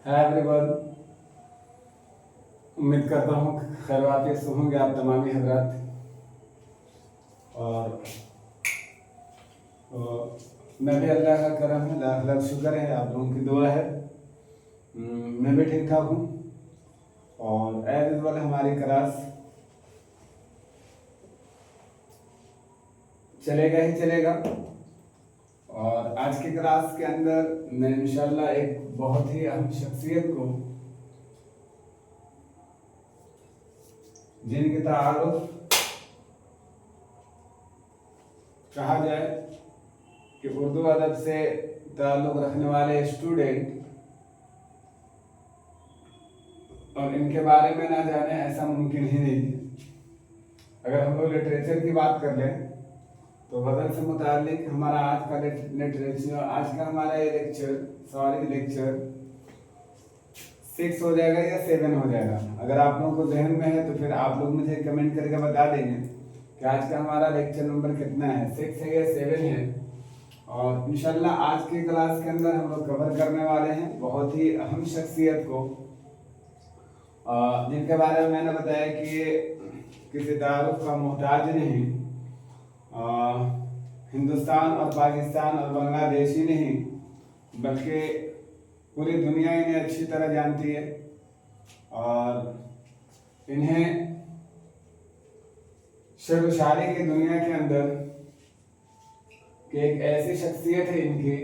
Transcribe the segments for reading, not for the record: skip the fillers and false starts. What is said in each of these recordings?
Hi everyone, उम्मीद करता हूँ खैरियत से होंगे आप तमामी हजरात। और मैं भी अल्लाह का करम है, लाख लाख शुक्र है, आप लोगों की दुआ है। मैं भी ठीक ठाक हूँ। और एज यूजुअल हमारी क्लास चलेगा ही चलेगा। और आज की क्लास के अंदर मैं इंशाल्लाह एक बहुत ही अहम शख्सियत को, जिनकी तारुफ कहा जाए कि उर्दू अदब से ताल्लुक़ रखने वाले स्टूडेंट और इनके बारे में ना जाने ऐसा मुमकिन ही नहीं है। अगर हम लोग लिटरेचर की बात कर लें तो गज़ल से मुताल्लिक हमारा आज का लिटरेचर, आज का हमारा ये लेक्चर 6 हो जाएगा या 7 हो जाएगा। अगर आप लोगों को जहन में है तो फिर आप लोग मुझे कमेंट करके बता देंगे कि आज का हमारा लेक्चर नंबर कितना है, 6 है या 7 है। और इंशाल्लाह आज की क्लास के अंदर हम लोग कवर करने वाले हैं बहुत ही अहम शख्सियत को, जिनके बारे में मैंने बताया कि ये किसी तारुफ का मोहताज नहीं, हिंदुस्तान और पाकिस्तान और बांग्लादेश ही नहीं बल्कि पूरी दुनिया इन्हें अच्छी तरह जानती है। और इन्हें शेर व शायरी की दुनिया के अंदर कि एक ऐसी शख्सियत है इनकी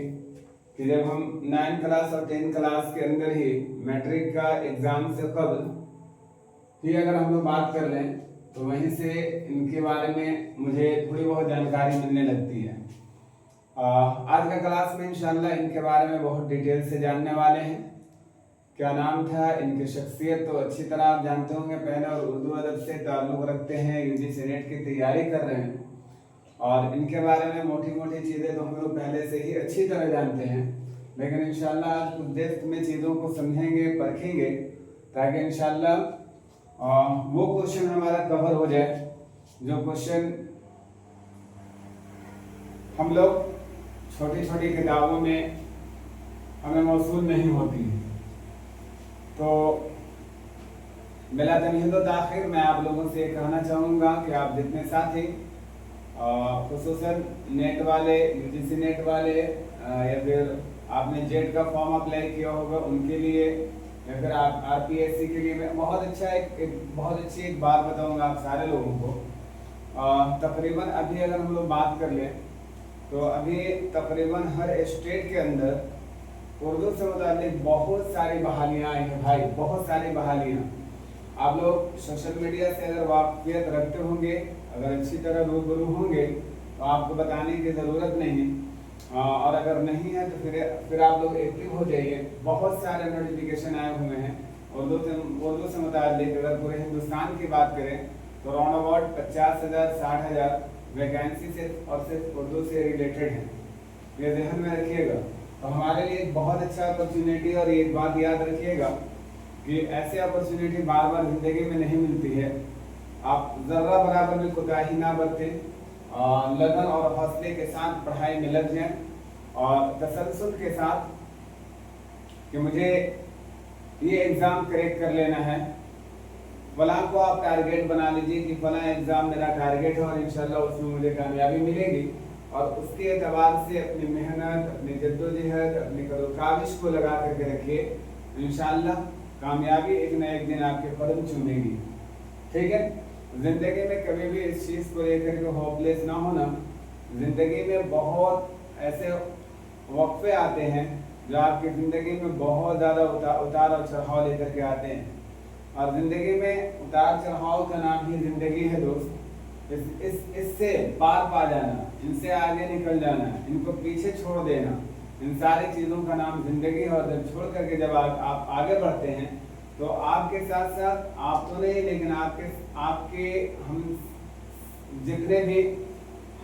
कि जब हम 9 क्लास और 10 क्लास के अंदर ही मैट्रिक का एग्ज़ाम से कबल ही अगर हम लोग बात कर लें तो वहीं से इनके बारे में मुझे थोड़ी बहुत जानकारी मिलने लगती है। आज का क्लास में इंशाल्लाह इनके बारे में बहुत डिटेल से जानने वाले हैं। क्या नाम था, इनकी शख्सियत तो अच्छी तरह आप जानते होंगे, पहले और उर्दू अदब से ताल्लुक़ रखते हैं, यूजीसी नेट की तैयारी कर रहे हैं। और इनके बारे में मोटी मोटी चीज़ें तो हम लोग पहले से ही अच्छी तरह जानते हैं, लेकिन इंशाल्लाह आज कुछ डेप्थ में चीज़ों को समझेंगे, परखेंगे, ताकि इंशाल्लाह वो क्वेश्चन हमारा कवर हो जाए जो क्वेश्चन हम लोग छोटी छोटी किताबों में हमें मौसूल नहीं होती। तो बिला तमहीद व ताख़ीर मैं आप लोगों से कहना चाहूँगा कि आप जितने साथी खुसूसन नेट वाले, यूजीसी नेट वाले या फिर आपने जेट का फॉर्म अप्लाई किया होगा उनके लिए, या फिर आप आरपीएससी के लिए, मैं बहुत अच्छी एक बात बताऊंगा आप सारे लोगों को। तकरीबन अभी अगर हम लोग बात कर लें तो अभी तकरीबन हर स्टेट के अंदर उर्दू से मुताल्लिक बहुत सारी बहालियाँ आई हैं भाई, बहुत सारी बहालियाँ। आप लोग सोशल मीडिया से अगर वाकफियत रखते होंगे, अगर अच्छी तरह रूबरू होंगे तो आपको बताने की ज़रूरत नहीं, और अगर नहीं है तो फिर आप लोग एक्टिव हो जाइए। बहुत सारे नोटिफिकेशन आए हुए हैं उर्दू से मुताल्लिक। अगर पूरे हिंदुस्तान की बात करें तो राउंड अबाउट 50,000 60,000 वैकेंसी सिर्फ और सिर्फ उर्दू से रिलेटेड है। ये ध्यान में रखिएगा। तो हमारे लिए एक बहुत अच्छा अपॉर्चुनिटी, और एक बात याद रखिएगा कि ऐसे अपॉर्चुनिटी बार बार ज़िंदगी में नहीं मिलती है। आप ज़र्रा बराबर भी कोताही ना बरतें, लगन और हौसले के साथ पढ़ाई में लग जाएं और तसल्सल के साथ कि मुझे ये एग्ज़ाम क्रैक कर लेना है। फलां को आप टारगेट बना लीजिए कि फलां एग्ज़ाम मेरा टारगेट है और इंशाल्लाह उसमें मुझे कामयाबी मिलेगी, और उसके एतबार से अपनी मेहनत, अपनी जद्दोजहद, अपनी काविश को लगा करके रखिए। इंशाल्लाह कामयाबी एक न एक दिन आपके कदम चूमेगी। ठीक है, ज़िंदगी में कभी भी इस चीज़ को लेकर के होपलेस ना होना। ज़िंदगी में बहुत ऐसे वक्फे आते हैं जो आपकी ज़िंदगी में बहुत ज़्यादा उतार और चढ़ाव लेकर के आते हैं, और ज़िंदगी में उतार चढ़ाव का नाम ही ज़िंदगी है दोस्त। इससे पार पा जाना, इनसे आगे निकल जाना, इनको पीछे छोड़ देना, इन सारी चीज़ों का नाम ज़िंदगी है। और जब छोड़ करके जब आप आगे बढ़ते हैं तो आपके साथ साथ आप तो नहीं, लेकिन आपके हम जितने भी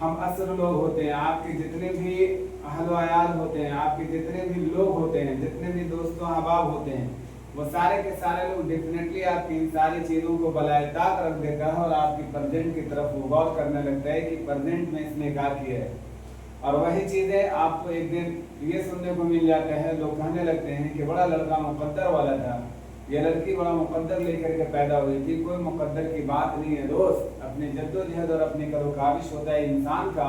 हम असर लोग होते हैं, आपके जितने भी अहल वयाल होते हैं, आपके जितने भी लोग होते हैं, जितने भी दोस्तों अहबाब होते हैं, वो सारे के सारे लोग डेफिनेटली आपकी इन सारी चीज़ों को बलाए ताक रख देता है और आपकी प्रेजेंट की तरफ वो गौर करने लगता है कि प्रेजेंट में इसने क्या किया है। और वही चीजें आपको एक दिन ये सुनने को मिल जाता है, लोग कहने लगते हैं कि बड़ा लड़का मुकद्दर वाला था, ये लड़की बड़ा मुकद्दर लेकर के पैदा हुई थी। कोई मुकद्दर की बात नहीं है दोस्त, अपनी जद्दोजहद और अपनी करो-काविश होता है इंसान का।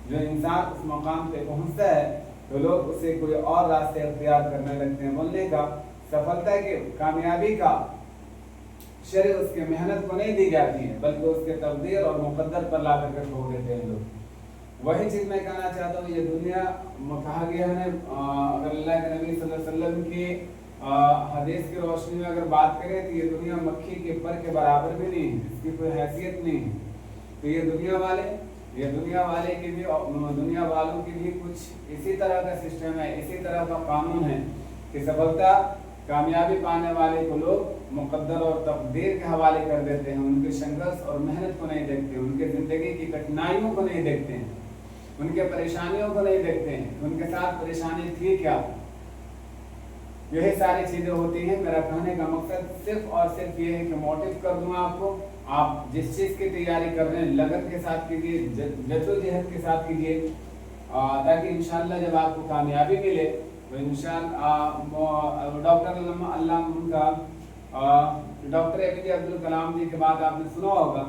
जो इंसान उस मकाम पे पहुंचता है तो लोग उसे कोई और रास्ते अख्तियार करने लगते हैं बोलने का। सफलता के कामयाबी का श्रेय उसके मेहनत को नहीं दी जाती है, बल्कि उसके तकदीर और मुकद्दर पर ला करके ठोक देते हैं लोग। वही चीज मैं कहना चाहता हूँ, ये दुनिया कहा गया है अगर अल्लाह के नबी सल्लल्लाहु अलैहि वसल्लम की हदीस की रोशनी में अगर बात करें तो ये दुनिया मक्खी के पर के बराबर भी नहीं है, इसकी कोई हैसियत नहीं है। तो ये दुनिया वाले की भी, दुनिया वालों की भी कुछ इसी तरह का सिस्टम है, इसी तरह का कानून है कि सफलता कामयाबी पाने वाले को लोग मुकद्दर और तकदीर के हवाले कर देते हैं। उनके संघर्ष और मेहनत को नहीं देखते, उनके जिंदगी की कठिनाइयों को नहीं देखते हैं, उनके परेशानियों को नहीं देखते हैं, उनके साथ परेशानी थी क्या। यही सारी चीजें होती हैं। मेरा कहने का मकसद सिर्फ और सिर्फ ये है कि मोटिव कर दूं आपको, आप जिस चीज की तैयारी कर रहे हैं लगन के साथ कीजिए, जद्दोजहद के साथ कीजिए, ताकि इंशाअल्लाह जब आपको कामयाबी मिले तो इंशाअल्लाह डॉक्टर APJ अब्दुल कलाम जी के बाद आपने सुना होगा,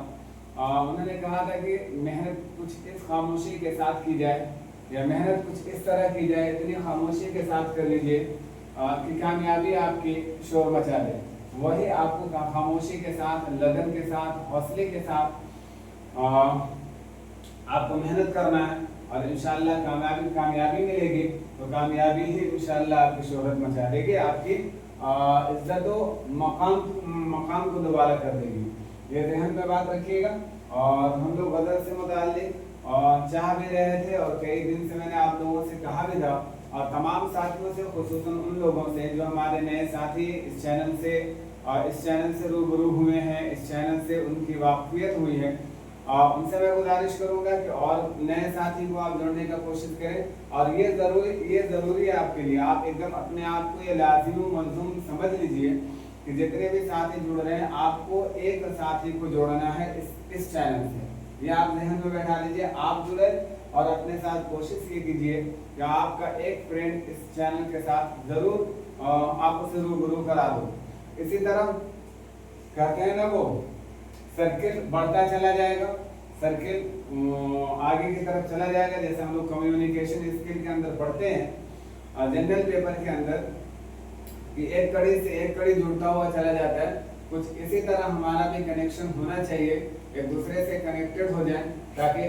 उन्होंने कहा था कि मेहनत कुछ इस खामोशी के साथ की जाए, या मेहनत कुछ इस तरह की जाए, इतनी खामोशी के साथ कर लीजिए कि कामयाबी आपकी शोर मचा दे। वही आपको खामोशी के साथ, लगन के साथ, हौसले के साथ आपको मेहनत करना है और इंशाअल्लाह कामयाबी मिलेगी तो कामयाबी ही इंशाअल्लाह आपकी शोहरत मचा देगी, आपकी इज्जत मकाम को दोबारा कर देगी। ये ज़हन में बात रखिएगा। और हम लोग गदर से मुताल्लिक चाह भी रहे थे और कई दिन से मैंने आप लोगों से कहा भी था, और तमाम साथियों से, खुसूसन उन लोगों से जो हमारे नए साथी इस चैनल से रूबरू हुए हैं, इस चैनल से उनकी वाकफियत हुई है, उनसे मैं गुजारिश करूंगा कि और नए साथी को आप जोड़ने का कोशिश करें। और ये ज़रूरी है आपके लिए, आप एकदम अपने आप को ये लाजिम मलज़ूम समझ लीजिए कि जितने भी साथी जुड़ रहे हैं आपको एक साथी को जोड़ना है इस चैनल से। ये आप ज़हन में बैठा लीजिए, आप जुड़े और अपने साथ कोशिश ये कीजिए कि आपका एक फ्रेंड इस चैनल के साथ ज़रूर आप उसे रूबरू करा दो। इसी तरह कहते हैं ना, वो सर्किल बढ़ता चला जाएगा, सर्किल आगे की तरफ चला जाएगा। जैसे हम लोग कम्युनिकेशन स्किल के अंदर पढ़ते हैं जनरल पेपर के अंदर कि एक कड़ी से एक कड़ी जुड़ता हुआ चला जाता है, कुछ इसी तरह हमारा भी कनेक्शन होना चाहिए, एक दूसरे से कनेक्टेड हो जाए, ताकि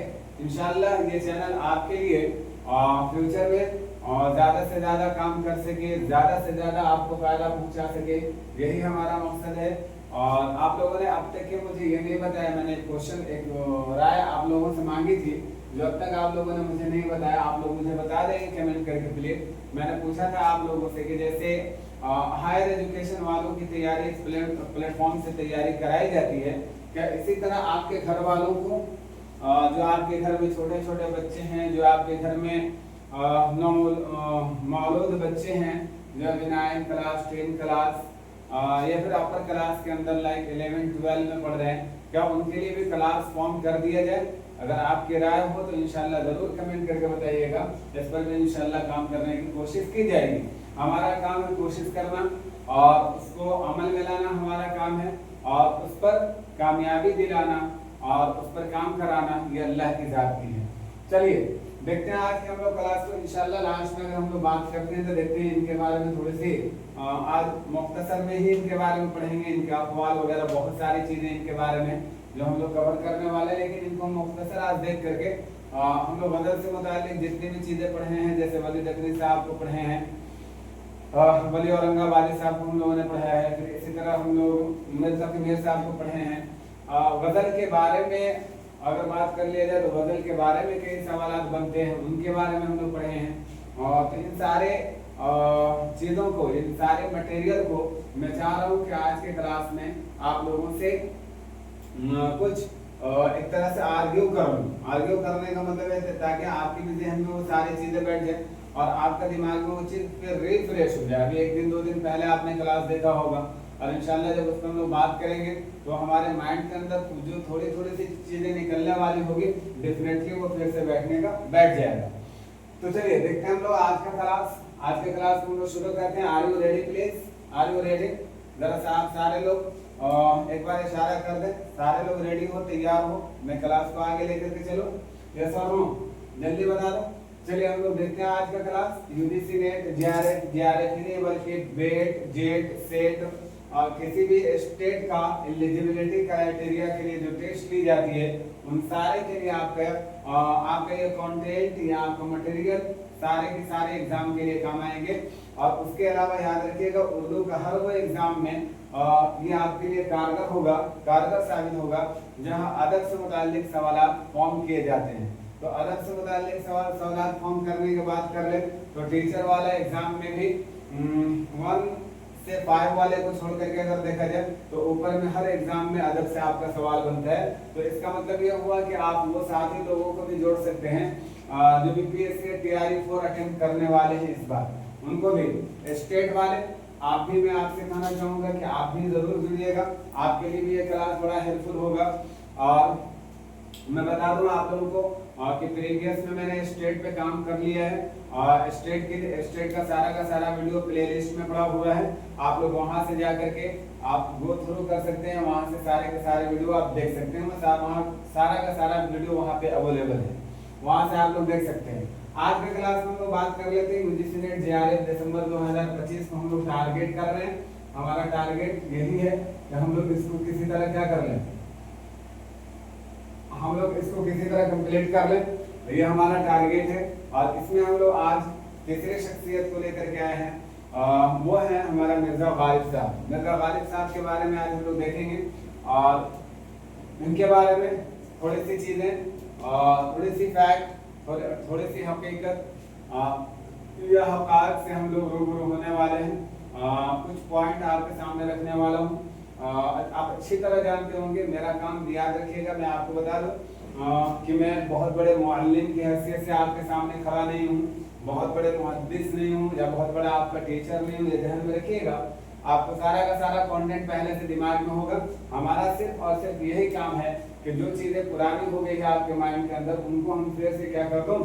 इंशाअल्लाह ये चैनल आपके लिए फ्यूचर में ज़्यादा से ज़्यादा काम कर सके, ज़्यादा से ज़्यादा आपको फायदा पहुंचा सके। यही हमारा मकसद है। और आप लोगों ने अब तक के मुझे ये नहीं बताया, मैंने एक राय आप लोगों से मांगी थी, जो अब तक आप लोगों ने मुझे नहीं बताया, आप लोग मुझे बता देंगे कमेंट करके प्लीज। मैंने पूछा था आप लोगों से कि जैसे हायर एजुकेशन वालों की तैयारी इस प्लेटफॉर्म से तैयारी कराई जाती है, क्या इसी तरह आपके घर वालों को, जो आपके घर में छोटे छोटे बच्चे हैं, जो आपके घर में मौलूद बच्चे हैं, जो अभी 9 क्लास 10 क्लास या फिर अपर क्लास के अंदर लाइक 11-12 में पढ़ रहे हैं, क्या उनके लिए भी क्लास फॉर्म कर दिया जाए? अगर आपकी राय हो तो इंशाल्लाह ज़रूर कमेंट करके बताइएगा, इस पर भी इंशाल्लाह काम करने की कोशिश की जाएगी। हमारा काम है कोशिश करना और उसको अमल में लाना हमारा काम है, और उस पर कामयाबी दिलाना और उस पर काम कराना ये अल्लाह की ज़ात की है। चलिए देखते हैं आज की हम लोग क्लास को। इंशाल्लाह लास्ट में अगर हम लोग बात करते हैं तो देखते हैं इनके बारे में थोड़ी सी, आज मुख्तसर में ही इनके बारे में पढ़ेंगे, इनके अक़वाल वगैरह बहुत सारी चीज़ें इनके बारे में जो हम लोग कवर करने वाले हैं, लेकिन इनको मुख्तसर आज देख करके हम लोग गज़ल से मुताल्लिक़ जितनी भी चीज़ें पढ़े हैं, जैसे वली दकनी साहब को पढ़े हैं, वली औरंगाबादी साहब को हम लोगों ने पढ़ा है, फिर इसी तरह हम लोग मिर्ज़ा मीर साहब को पढ़े हैं। गज़ल के बारे में अगर बात कर लिया जाए तो गज़ल के बारे में कई सवाल बनते हैं, उनके बारे में हम लोग पढ़े हैं। और तो इन सारे चीज़ों को, इन सारे मटेरियल को मैं चाह रहा हूँ कि आज के क्लास में आप लोगों से कुछ एक तरह से आर्ग्यू करने का मतलब है ताकि आपकी भी ज़हन में वो सारी चीज़ें बैठ जाए और आपका दिमाग में वो चीज़ फिर रिफ्रेश हो जाए। अभी 1-2 दिन पहले आपने क्लास देखा होगा और इंशाल्लाह जब उस पर हम लोग बात करेंगे तो हमारे माइंड के अंदर जो थोड़ी सी चीज़ें निकलने वाली होगी, डेफिनेटली वो फिर से बैठ जाएगा। तो चलिए देखते हैं हम लोग आज का क्लास। आज के क्लास को हम लोग शुरू करते हैं। Are you ready please? Are you ready? जरा सा आप सारे लोग एक बार इशारा कर दें, सारे लोग रेडी हो, तैयार हो, मैं क्लास को आगे लेकर के चलो। यस और नो? जल्दी बता दो। चलिए हम लोग देखते हैं आज का क्लास। यूजीसी नेट, जेआरएफ ही नहीं बल्कि बेट, जेट, सेट और किसी भी स्टेट का एलिजिबिलिटी क्राइटेरिया के लिए जो टेस्ट ली जाती है उन सारे के लिए आपका ये कंटेंट या आपका मटेरियल सारे के सारे एग्जाम के लिए काम आएंगे। और उसके अलावा याद रखिएगा उर्दू का हर वो एग्जाम में ये आपके लिए कारगर साबित होगा जहां अदब से मुताल्लिक सवाल फॉर्म किए जाते हैं। तो अदब से मुताल्लिक सवाल फॉर्म करने के बाद कर ले तो टीचर वाला एग्जाम में भी 1 से 5 वाले को छोड़ करके अगर देखा जाए तो ऊपर में हर एग्जाम में अदब से आपका सवाल बनता है। तो इसका मतलब ये हुआ कि आप वो साथी लोगों को भी जोड़ सकते हैं जो बीपीएससी तैयारी 4 अटेम्प्ट करने वाले हैं इस बार, उनको भी स्टेट वाले। आप भी, मैं आपसे कहना चाहूंगा कि आप भी जरूर जुड़िएगा, आपके लिए भी ये क्लास बड़ा हेल्पफुल होगा। और मैं बता दूं आप लोगों को कि प्रीवियस में मैंने स्टेट पे काम कर लिया है और स्टेट का सारा वीडियो प्लेलिस्ट में पड़ा हुआ है। आप लोग वहां से जा करके आप गो थ्रू कर सकते हैं, वहां से सारे के सारे वीडियो आप देख सकते हैं। वहां सारा का सारा वीडियो वहां पे अवेलेबल है, वहां से आप लोग देख सकते हैं। आज के क्लास में हम लोग बात कर लेते हैं यूजीसी नेट जेआरएफ दिसंबर 2025 को हम लोग टारगेट कर रहे हैं। हमारा टारगेट यही है कि हम लोग इसको किसी तरह क्या कर लें, हम लोग इसको किसी तरह कंप्लीट कर लें, ये हमारा टारगेट है। और इसमें हम लोग आज तीसरे शख्सियत को लेकर के आए हैं, वो है हमारा मिर्जा गालिब साहब। मिर्जा गालिब साहब के बारे में आज हम लोग देखेंगे और इनके बारे में थोड़ी सी चीजें, थोड़ी सी फैक्ट, थोड़ी सी हकीकत या हक़ाइक़ से हम लोग रूबरू होने वाले हैं। कुछ पॉइंट आपके सामने रखने वाला हूँ। आप अच्छी तरह जानते होंगे, मेरा काम याद रखिएगा। मैं आपको बता दूं कि मैं बहुत बड़े मुअल्लिम की हैसियत से आपके सामने खड़ा नहीं हूँ, बहुत बड़े मुहद्दिस नहीं हूँ या बहुत बड़ा आपका टीचर नहीं हूँ। ये ध्यान में रखिएगा। आपको सारा का सारा कंटेंट पहले से दिमाग में होगा। हमारा सिर्फ और सिर्फ यही काम है कि जो चीजें पुरानी हो गई है आपके माइंड के अंदर उनको हम फिर से क्या कर दूं,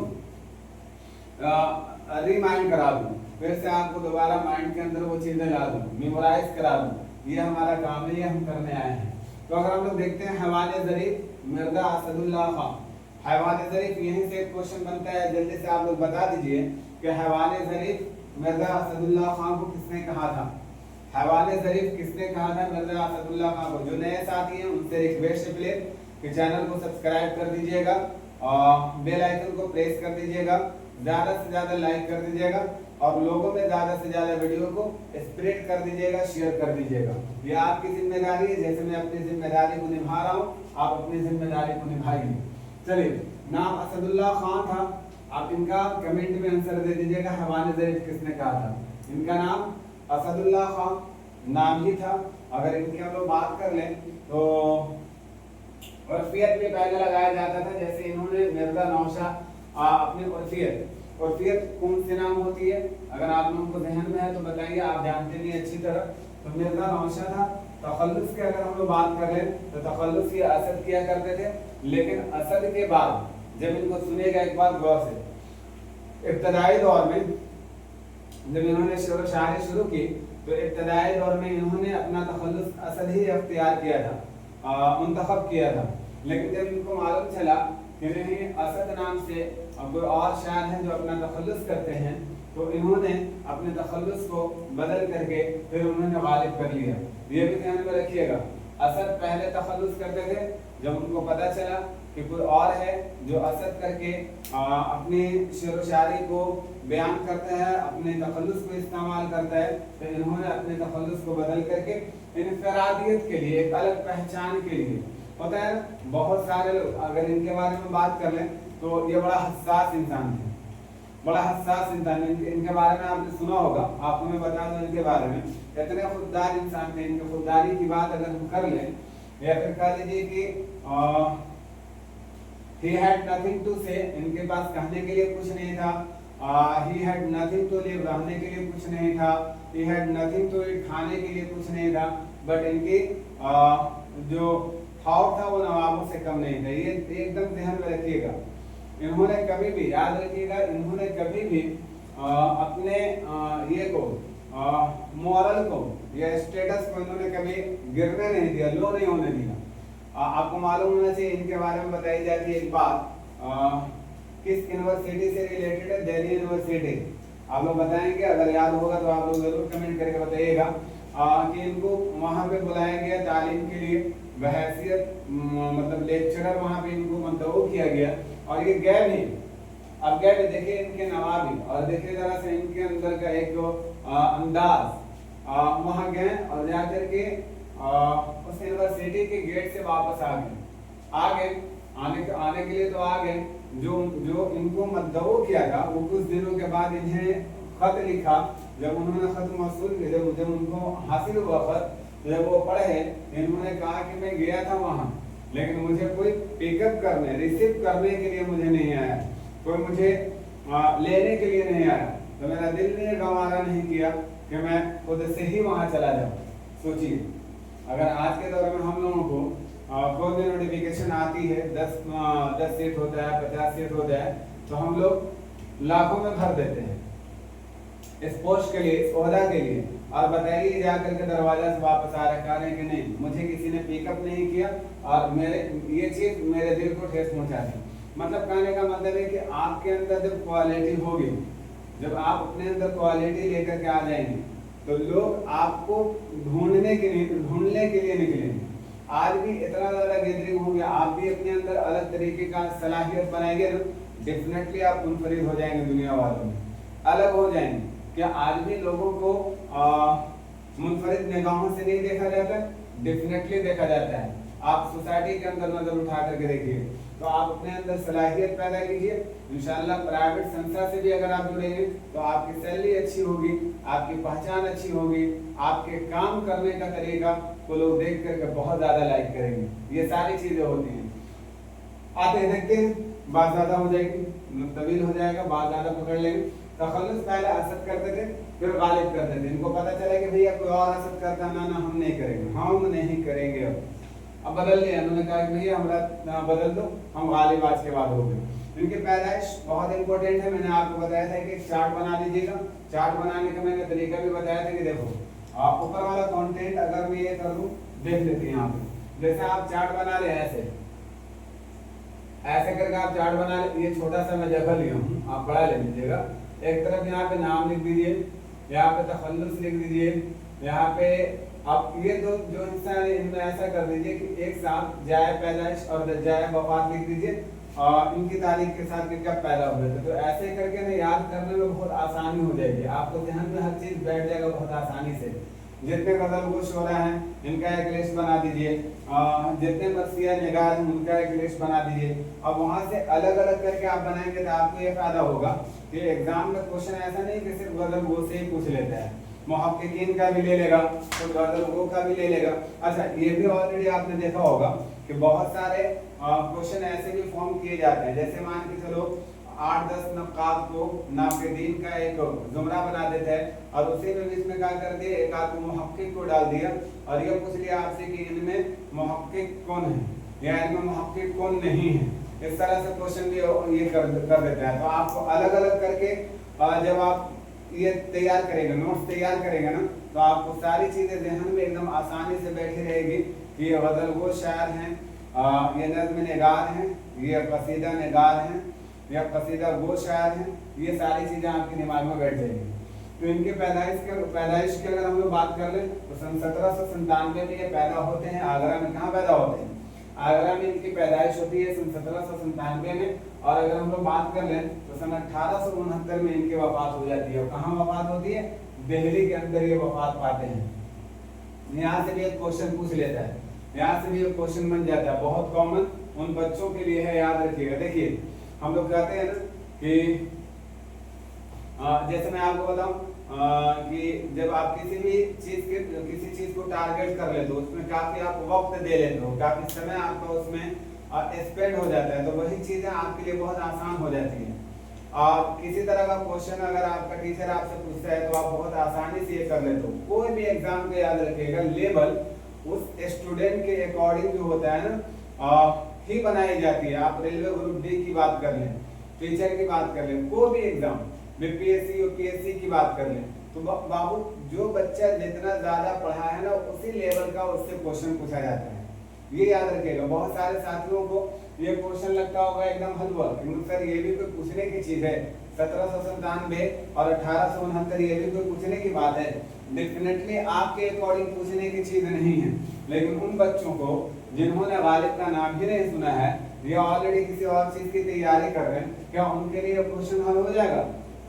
रिमाइंड करा दूं, फिर से आपको दोबारा माइंड के अंदर वो चीजें ला दूं, मेमोराइज करा दूं। ये हमारा काम है, ये हम करने आए हैं। तो अगर हम लोग देखते हैं हैवान ज़रीफ मिर्जा असदुल्लाह खान। हैवान ज़रीफ, यहीं से एक क्वेश्चन बनता है, जल्दी से आप लोग बता दीजिए कि हैवान ज़रीफ मिर्जा असदुल्लाह खान को किसने कहा था? हैवान ज़रीफ किसने कहा था मिर्जा असदुल्लाह खान को? जो नए साथी हैं उनसे रिक्वेस्ट है प्लीज कि चैनल को सब्सक्राइब कर दीजिएगा और बेल आइकन को प्रेस कर दीजिएगा, ज्यादा से ज्यादा लाइक कर दीजिएगा और लोगों में ज्यादा से ज्यादा वीडियो को स्प्रेड कर दीजिएगा, शेयर कर दीजिएगा। ये आपकी जिम्मेदारी है। जैसे मैं अपनी जिम्मेदारी को निभा रहा हूँ, आप अपनी जिम्मेदारी को निभाइए। चलिए, नाम असदुल्लाह खान था। आप इनका कमेंट में आंसर दे दीजिएगा, हैवान ज़रीफ किसने कहा था? इनका नाम असदुल्लाह खान नाम ही था। अगर इनकी हम लोग बात कर लें तो उर्फियत में पहले लगाया जाता था, जैसे इन्होंने मिर्जा नौशाद अपनी उर्फियत कौन सी नाम होती है? अगर आप लोगों को ध्यान में है तो बताइए, आप जानते नहीं अच्छी तरह। तो मिर्जा नौशाद था। तखल्लुस की अगर हम लोग बात कर लें तो तखल्लुस ये असद किया करते थे, लेकिन असद के बाद जब इनको सुनेगा एक बार गौर से, इब्तदाई दौर में जब इन्होंने शेर शायरी शुरू की तो इब्तदाई दौर में इन्होंने अपना तखल्लुस असद ही अख्तियार किया था, मुंतखब किया था। लेकिन जब इनको मालूम चला कि नहीं असद नाम से अब कोई और शायर हैं जो अपना तखल्लुस करते हैं, तो इन्होंने अपने तखल्लुस को बदल करके फिर उन्होंने गालिब कर लिया। ये भी ध्यान में रखिएगा। असद पहले तखल्लुस करते थे, जब उनको पता चला कि कोई और है जो असद करके अपनी शेर व शायरी को बयान करता है, अपने तखल्लुस को इस्तेमाल करता है, तो इन्होंने अपने तखल्लुस को बदल करके इनफरादियत के लिए, एक अलग पहचान के लिए, होता है ना, बहुत सारे लोग अगर इनके बारे में बात कर लें तो ये बड़ा हसास इंसान थे, बड़ा हसास इंसान। इनके बारे में आपने सुना होगा, आपको मैं बता दूं इनके बारे में, इतने खुददार इंसान थे। इनके खुददारी की बात अगर हम कर लें या फिर कह लीजिए कि he had nothing to say, इनके पास कहने के लिए कुछ नहीं था। he had nothing to live, रहने के लिए कुछ नहीं था। he had nothing to eat, खाने के लिए कुछ नहीं था। बट इनकी जो थॉट था वो नवाबों से कम नहीं था। ये एकदम ध्यान में रखिएगा। इन्होंने कभी भी, याद रखिएगा, इन्होंने कभी भी अपने ये को मॉरल को या स्टेटस को इन्होंने कभी गिरने नहीं दिया, लो नहीं होने दिया। आपको मालूम होना चाहिए इनके बारे में बताई जाती है एक बात, किस यूनिवर्सिटी से रिलेटेड है, दिल्ली यूनिवर्सिटी। आप लोग बताएंगे, अगर याद होगा तो आप लोग जरूर कमेंट करके बताइएगा कि इनको वहां पे बुलाया गया तालीम के लिए, बहैसियत मतलब लेक्चरर वहां पे इनको मंतखब किया गया और ये गए भी। अब गए भी, देखिए इनके नवाबी और देखिए जरा से इनके अंदर का एक अंदाज, वहां गए और जाकर के उस यूनिवर्सिटी के गेट से वापस आ गए। आने के लिए तो आ गए, जो इनको मदऊ किया था वो कुछ दिनों के बाद इन्हें खत लिखा। जब उन्होंने खत मौसूल किया, जब उनको हासिल हुआ खत, जब वो पढ़े, इन्होंने कहा कि मैं गया था वहां, लेकिन मुझे कोई पिकअप करने, रिसीव करने के लिए मुझे नहीं आया, कोई मुझे लेने के लिए नहीं आया, तो मेरा दिल ने गंवारा नहीं किया कि मैं खुद से ही वहां चला जाऊं। सोचिए, अगर आज के दौर में हम लोगों को कोई भी नोटिफिकेशन आती है, 10 सीट होता है, 50 सीट होता है, तो हम लोग लाखों में भर देते हैं इस पोस्ट के लिए, इस ओहदा के लिए, और बताइए जाकर के दरवाजा से वापस आ रखा है कि नहीं, मुझे किसी ने पिकअप नहीं किया और मेरे ये चीज मेरे दिल को ठेस पहुंचा दी। मतलब कहने का मतलब है कि आपके अंदर जब क्वालिटी होगी, जब आप अपने अंदर क्वालिटी लेकर के आ जाएंगे, तो लोग आपको ढूंढने के लिए निकलेंगे। आज भी इतना ज्यादा गैदरिंग हो गया, आप भी अपने अंदर अलग तरीके का सलाहियत बनाएंगे ना, डेफिनेटली आप मुनफरिद हो जाएंगे, दुनिया वालों में अलग हो जाएंगे। क्या आज भी लोगों को मुनफरिद निगाहों से नहीं देखा जाता? डेफिनेटली देखा जाता है। आप सोसाइटी के अंदर नजर उठा करके देखिए, तो आप अपने अंदर सलाहियत पैदा कीजिए। इंशाल्लाह प्राइवेट संस्था से भी अगर आप जुड़ेंगे तो आपकी सैलरी अच्छी होगी, आपकी पहचान अच्छी होगी, आपके काम करने का तरीका को लोग देख करके बहुत ज्यादा लाइक करेंगे। ये सारी चीजें होती हैं। आते देखते हैं, बात ज्यादा हो जाएगी, तवील हो जाएगा, बात ज्यादा पकड़ लेंगे। तखल्लुस पहले हसद करते थे, फिर गालिब करते थे। इनको पता चला कि भैया कोई और हसद करता है, ना हम नहीं करेंगे, हम नहीं करेंगे। अब बदल लिया, उन्होंने कहा कि भैया हमारा बदल दो, हम गालिब आज के बाद हो गए। इनकी पैदाइश बहुत इंपॉर्टेंट है। मैंने आपको बताया था कि चार्ट बना लीजिएगा। चार्ट बनाने का मैंने तरीका भी बताया था कि देखो, आप ऊपर वाला कंटेंट अगर मैं ये कर दूं, देख लेते हैं यहाँ पे, जैसे आप चार्ट बना ले, ऐसे करके आप चार्ट बना ले। ये छोटा सा मैं जगह लिया हूँ, आप बड़ा ले लीजिएगा। एक तरफ यहाँ पे नाम लिख दीजिए, यहाँ पे तखल्लुस लिख दीजिए, यहाँ पे अब ये दो जो हिस्सा है इनमें ऐसा कर दीजिए कि एक साथ जाए पैदाइश और जाए वफात लिख दीजिए, और इनकी तारीख के साथ कि कब पैदा हुए थे। तो ऐसे करके ना याद करने में बहुत आसानी हो जाएगी, आपको ध्यान में हर चीज बैठ जाएगा बहुत आसानी से। जितने गजल गो शोरा हैं इनका एक लिस्ट बना दीजिए, जितने मरसिया निगार हैं उनका एक लिस्ट बना दीजिए। अब वहां से अलग अलग करके आप बनाएंगे तो आपको ये फायदा होगा कि एग्जाम में क्वेश्चन ऐसा नहीं कि सिर्फ गजल गो से ही पूछ लेता है, मुहक्किकीन का भी ले लेगा, तो गजल गो का भी ले लेगा। अच्छा, ये भी ऑलरेडी आपने देखा होगा कि बहुत सारे क्वेश्चन ऐसे भी फॉर्म किए जाते हैं। जैसे मान के चलो 8-10 नक्काद को नाक़िदीन का एक जुमरा बना देते हैं और उसी में बीच में क्या कर दिया, एक आध मुहक्किक को डाल दिया और ये पूछ लिया आपसे कि इनमें मुहक्किक कौन है या इनमें मुहक्किक कौन नहीं है। इस तरह से क्वेश्चन भी ये कर देता है। तो आपको अलग अलग करके जब आप ये तैयार करेंगे, नोट्स तैयार करेंगे ना, तो आपको सारी चीजें ज़हन में एकदम आसानी से बैठी रहेगी कि ये गजल गो शायर हैं, ये नज़्म निगार हैं, ये कसीदा निगार हैं, या कसीदा गो शायर हैं। ये सारी चीजें आपके दिमाग में बैठ जाएंगी। तो इनके पैदाइश की अगर हम लोग बात कर लें तो सन 1797 में ये पैदा होते हैं। आगरा में कहाँ पैदा होते हैं? आगरा में इनकी पैदाइश होती है सन 1797 में। और अगर हम लोग बात कर लें तो सन 1869 में इनकी वफात हो जाती है। और कहाँ वफात होती है? दिल्ली के अंदर ये वफात पाते हैं। यहाँ से भी एक क्वेश्चन पूछ लेता है, यहाँ से भी एक क्वेश्चन बन जाता है, बहुत कॉमन उन बच्चों के लिए है, याद रखिएगा। देखिए हम लोग कहते हैं ना कि जैसे मैं आपको बताऊं कि जब आप किसी चीज को टारगेट कर लेते हो, उसमें काफी आप वक्त दे लेते हो, काफी समय आपका उसमें स्पेंड हो जाता है, तो वही चीजें आपके लिए बहुत आसान हो जाती हैं। किसी तरह का क्वेश्चन अगर आपका टीचर आपसे पूछता है तो आप बहुत आसानी से ये कर लेते हो। कोई भी एग्जाम को याद रखिएगा, लेवल उस स्टूडेंट के अकॉर्डिंग जो होता है ना ही बनाई जाती है। आप रेलवे ग्रुप डी की बात कर लें, टीचर की बात कर लें, कोई भी एग्जाम, बीपीएससी यूपीएससी की बात कर लें, तो बाबू जो बच्चा जितना ज्यादा पढ़ा है ना उसी लेवल का उससे क्वेश्चन पूछा जाता है। ये याद रखिएगा। बहुत सारे साथियों को ये क्वेश्चन लगता होगा एकदम हलवा, सर ये भी कोई पूछने की चीज है, 1797 और 1869 ये भी कोई पूछने की बात है? डेफिनेटली आपके अकॉर्डिंग पूछने की चीज नहीं है, लेकिन उन बच्चों को जिन्होंने गालिब का नाम ही नहीं सुना है या ऑलरेडी किसी और चीज की तैयारी कर रहे हैं, क्या उनके लिए क्वेश्चन हल हो जाएगा?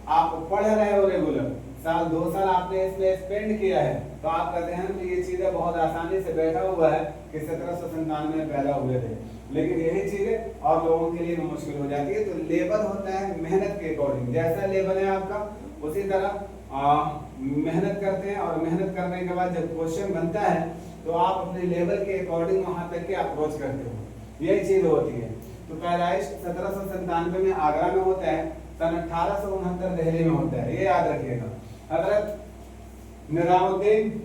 आप पढ़ रहे हो रेगुलर, साल 2 साल आपने इसमें स्पेंड किया है, तो आप कहते हैं कि ये चीजें बहुत आसानी से बैठा हुआ है कि 1797 में पैदा हुए थे, लेकिन यही चीजें और लोगों के लिए मुश्किल हो जाती है। तो लेवल होता है मेहनत के अकॉर्डिंग, जैसा लेवल है आपका उसी तरह मेहनत करते हैं, और मेहनत करने के बाद जब क्वेश्चन बनता है तो आप अपने लेवल के अकॉर्डिंग वहां तक के अप्रोच करते हो, यही चीज होती है। तो पैदाइश 1797 में आगरा में होता है, सन 1869 दिल्ली में होता है, ये याद रखिएगा। हजरत निजामुद्दीन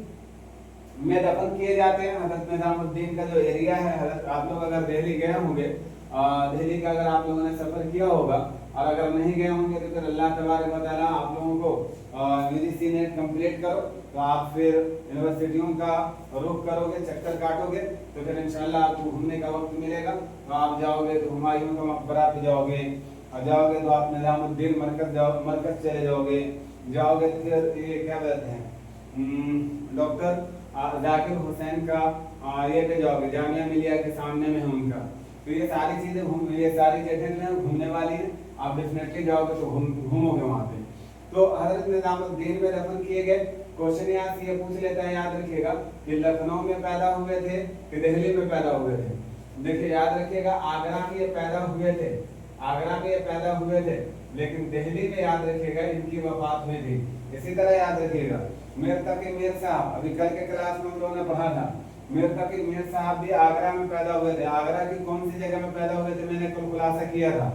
में दफन किए जाते हैं। हजरत निजामुद्दीन का जो एरिया है, हजरत आप लोग अगर दिल्ली गए होंगे, दिल्ली का अगर आप लोगों ने सफर किया होगा, और अगर नहीं गए होंगे तो फिर अल्लाह तबारक व तआला आप लोगों को यूजीसी नेट कंप्लीट करो तो आप फिर यूनिवर्सिटियों का रुख करोगे, चक्कर काटोगे, तो फिर इंशाल्लाह आपको घूमने का वक्त मिलेगा। तो आप जाओगे तो हुमायूं का मकबरा पे जाओगे, और जाओगे तो आप निजामुद्दीन मरकज चले जाओगे तो फिर ये क्या कहते हैं डॉक्टर जाकिर हुसैन का ये पे जाओगे, जामिया मिलिया के सामने में है उनका। तो ये सारी चीजें ये सारी जगह घूमने वाली हैं, आप डेफिनेटली जाओगे तो घूमोगे वहाँ पे। तो हजरत निजामुद्दीन में दफन किए गए। क्वेश्चन यहाँ से ये पूछ लेता है, याद रखिएगा कि लखनऊ में पैदा हुए थे कि दिल्ली में पैदा हुए थे। देखिए याद रखिएगा, आगरा में ये पैदा हुए थे, आगरा में ये पैदा हुए थे, लेकिन दिल्ली में याद रखिएगा इनकी वफात हुई थी। इसी तरह याद रखिएगा मीर तकी मीर साहब, अभी कल के क्लास में हम लोगों ने पढ़ा था, मीर तकी मीर साहब भी आगरा में पैदा हुए थे। आगरा की कौन सी जगह में पैदा हुए थे मैंने कल खुलासा किया था,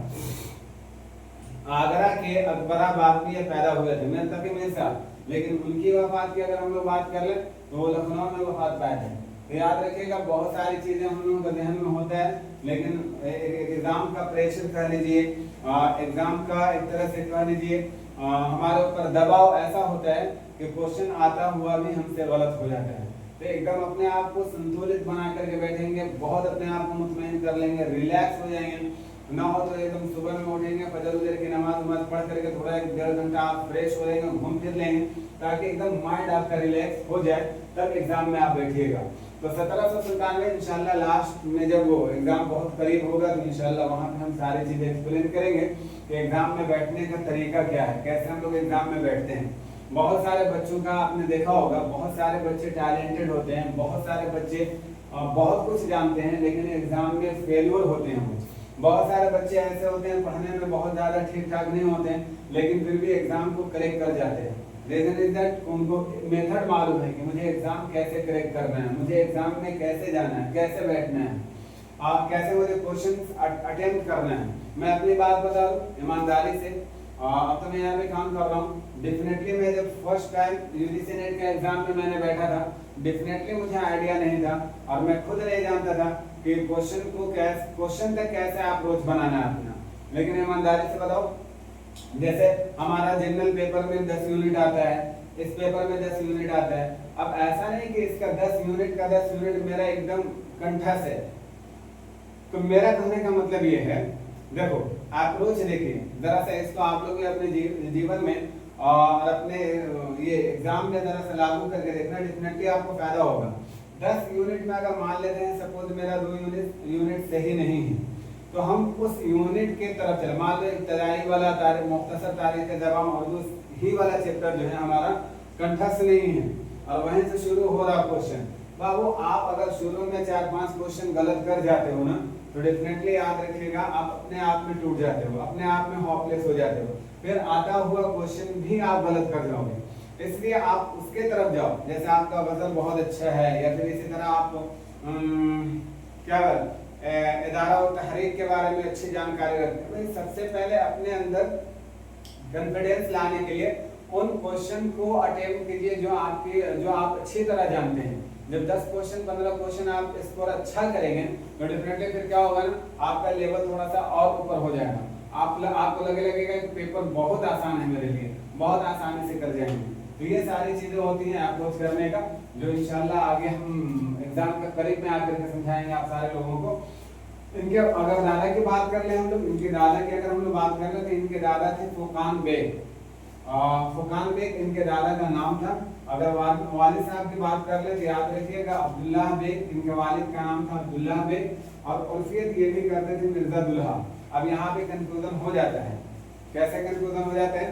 आगरा के अकबराबाद में ये पैदा हुए थे मीर तकी मीर साहब। लेकिन उनकी वफात की अगर हम लोग बात कर ले तो वो लखनऊ में वफात पाए थे। तो याद रखिएगा बहुत सारी चीजें हम लोगों के जहन में होता है, लेकिन एग्जाम का प्रेशर कह लीजिए, एग्जाम का एक तरह से कह लीजिए हमारे ऊपर दबाव ऐसा होता है कि क्वेश्चन आता हुआ भी हमसे गलत हो जाता है। तो एकदम अपने आप को संतुलित बना करके बैठेंगे, बहुत अपने आप को मुतमईन कर लेंगे, रिलैक्स हो जाएंगे। ना हो तो एकदम सुबह में उठेंगे, फजर उजर की नमाज पढ़ करके थोड़ा 1-1.5 घंटा आप फ्रेश हो जाएंगे, घूम फिर लेंगे, ताकि एकदम माइंड आपका रिलैक्स हो जाए, तब एग्जाम में आप बैठिएगा। तो 1797 इंशाल्लाह लास्ट में जब वो एग्जाम बहुत करीब होगा तो इंशाल्लाह वहाँ पे हम सारी चीजें एक्सप्लेन करेंगे कि एग्जाम में बैठने का तरीका क्या है, कैसे हम लोग एग्जाम में बैठते हैं। बहुत सारे बच्चों का आपने देखा होगा, बहुत सारे बच्चे टैलेंटेड होते हैं, बहुत सारे बच्चे बहुत कुछ जानते हैं, लेकिन एग्जाम में फेल्योर होते हैं। बहुत सारे बच्चे ऐसे होते हैं पढ़ने में बहुत ज्यादा ठीक ठाक नहीं होते हैं, लेकिन फिर भी एग्जाम को करेक्ट कर जाते हैं। रीजन इज दैट उनको मेथड मालूम है कि मुझे एग्जाम कैसे करेक्ट करना है, मुझे एग्जाम में कैसे जाना है, कैसे बैठना है, कैसे मुझे क्वेश्चन अटेम्प्ट करना है। मैं अपनी बात बता दूं ईमानदारी से, अब तो मैं यहाँ पे काम कर रहा हूँ। डेफिनेटली मैं जब फर्स्ट टाइम यूजीसी नेट के एग्जाम में मैंने बैठा था, डेफिनेटली मुझे आइडिया नहीं था और मैं खुद नहीं जानता था कि क्वेश्चन तक कैसे अप्रोच बनाना है अपना। लेकिन ईमानदारी से बताओ, जैसे हमारा जनरल पेपर में 10 यूनिट आता है, इस पेपर में 10 यूनिट आता है। अब ऐसा नहीं कि इसका 10 यूनिट का 10 यूनिट मेरा एकदम कंठस्थ है। तो मेरा कहने का मतलब ये है, देखो अप्रोच देखिए जरा सा, इसको आप लोग अपने जीवन में और अपने ये एग्जाम में जरा सा लागू करके देखना, डेफिनेटली आपको फायदा होगा। 10 यूनिट में अगर मान लेते हैं सपोज मेरा 2 यूनिट सही नहीं है, तो हम उस यूनिट के तरफ चले। मान लो इब्तदाई वाला मुख्तसर तारीख ज़बान उर्दू ही वाला चैप्टर जो है हमारा कंठस्थ नहीं है और वहीं से शुरू हो रहा क्वेश्चन। बाबू आप अगर शुरू में 4-5 क्वेश्चन गलत कर जाते हो ना, तो डेफिनेटली याद रखिएगा आप अपने आप में टूट जाते हो, अपने आप में होपलेस हो जाते हो, फिर आता हुआ क्वेश्चन भी आप गलत कर जाओगे। इसलिए आप उसके तरफ जाओ, जैसे आपका वजन बहुत अच्छा है या फिर इसी तरह आप क्या इदारा और तहरीक के बारे में अच्छी जानकारी रखते हैं। भाई सबसे पहले अपने अंदर कॉन्फिडेंस लाने के लिए उन क्वेश्चन को अटेम्प्ट कीजिए जो आप अच्छी तरह जानते हैं। जब 10 क्वेश्चन 15 क्वेश्चन आप स्कोर अच्छा करेंगे तो डेफिनेटली फिर क्या होगा ना, आपका लेवल थोड़ा सा और ऊपर हो जाएगा। आपको लगेगा कि पेपर बहुत आसान है मेरे लिए, बहुत आसानी से कर जाएंगे। तो ये सारी चीजें होती हैं अप्रोच करने का, जो इंशाल्लाह आगे हम एग्जाम के करीब में आकर के समझाएंगे आप सारे लोगों को। इनके अगर दादा की बात कर ले हम लोग, इनके दादा की अगर हम लोग बात कर ले तो इनके दादा थे फुरकान बेग। फुरकान बेग इनके दादा का नाम था। अगर वालिद साहब की बात कर ले तो याद रखिएगा अब्दुल्ला बेग, इनके वालिद का नाम था अब्दुल्ला बेग। और उर्फियत ये भी करते थे मिर्जा दुल्हा। अब यहाँ पे कंफ्यूजन हो जाता है, कैसे कंफ्यूजन हो जाता है?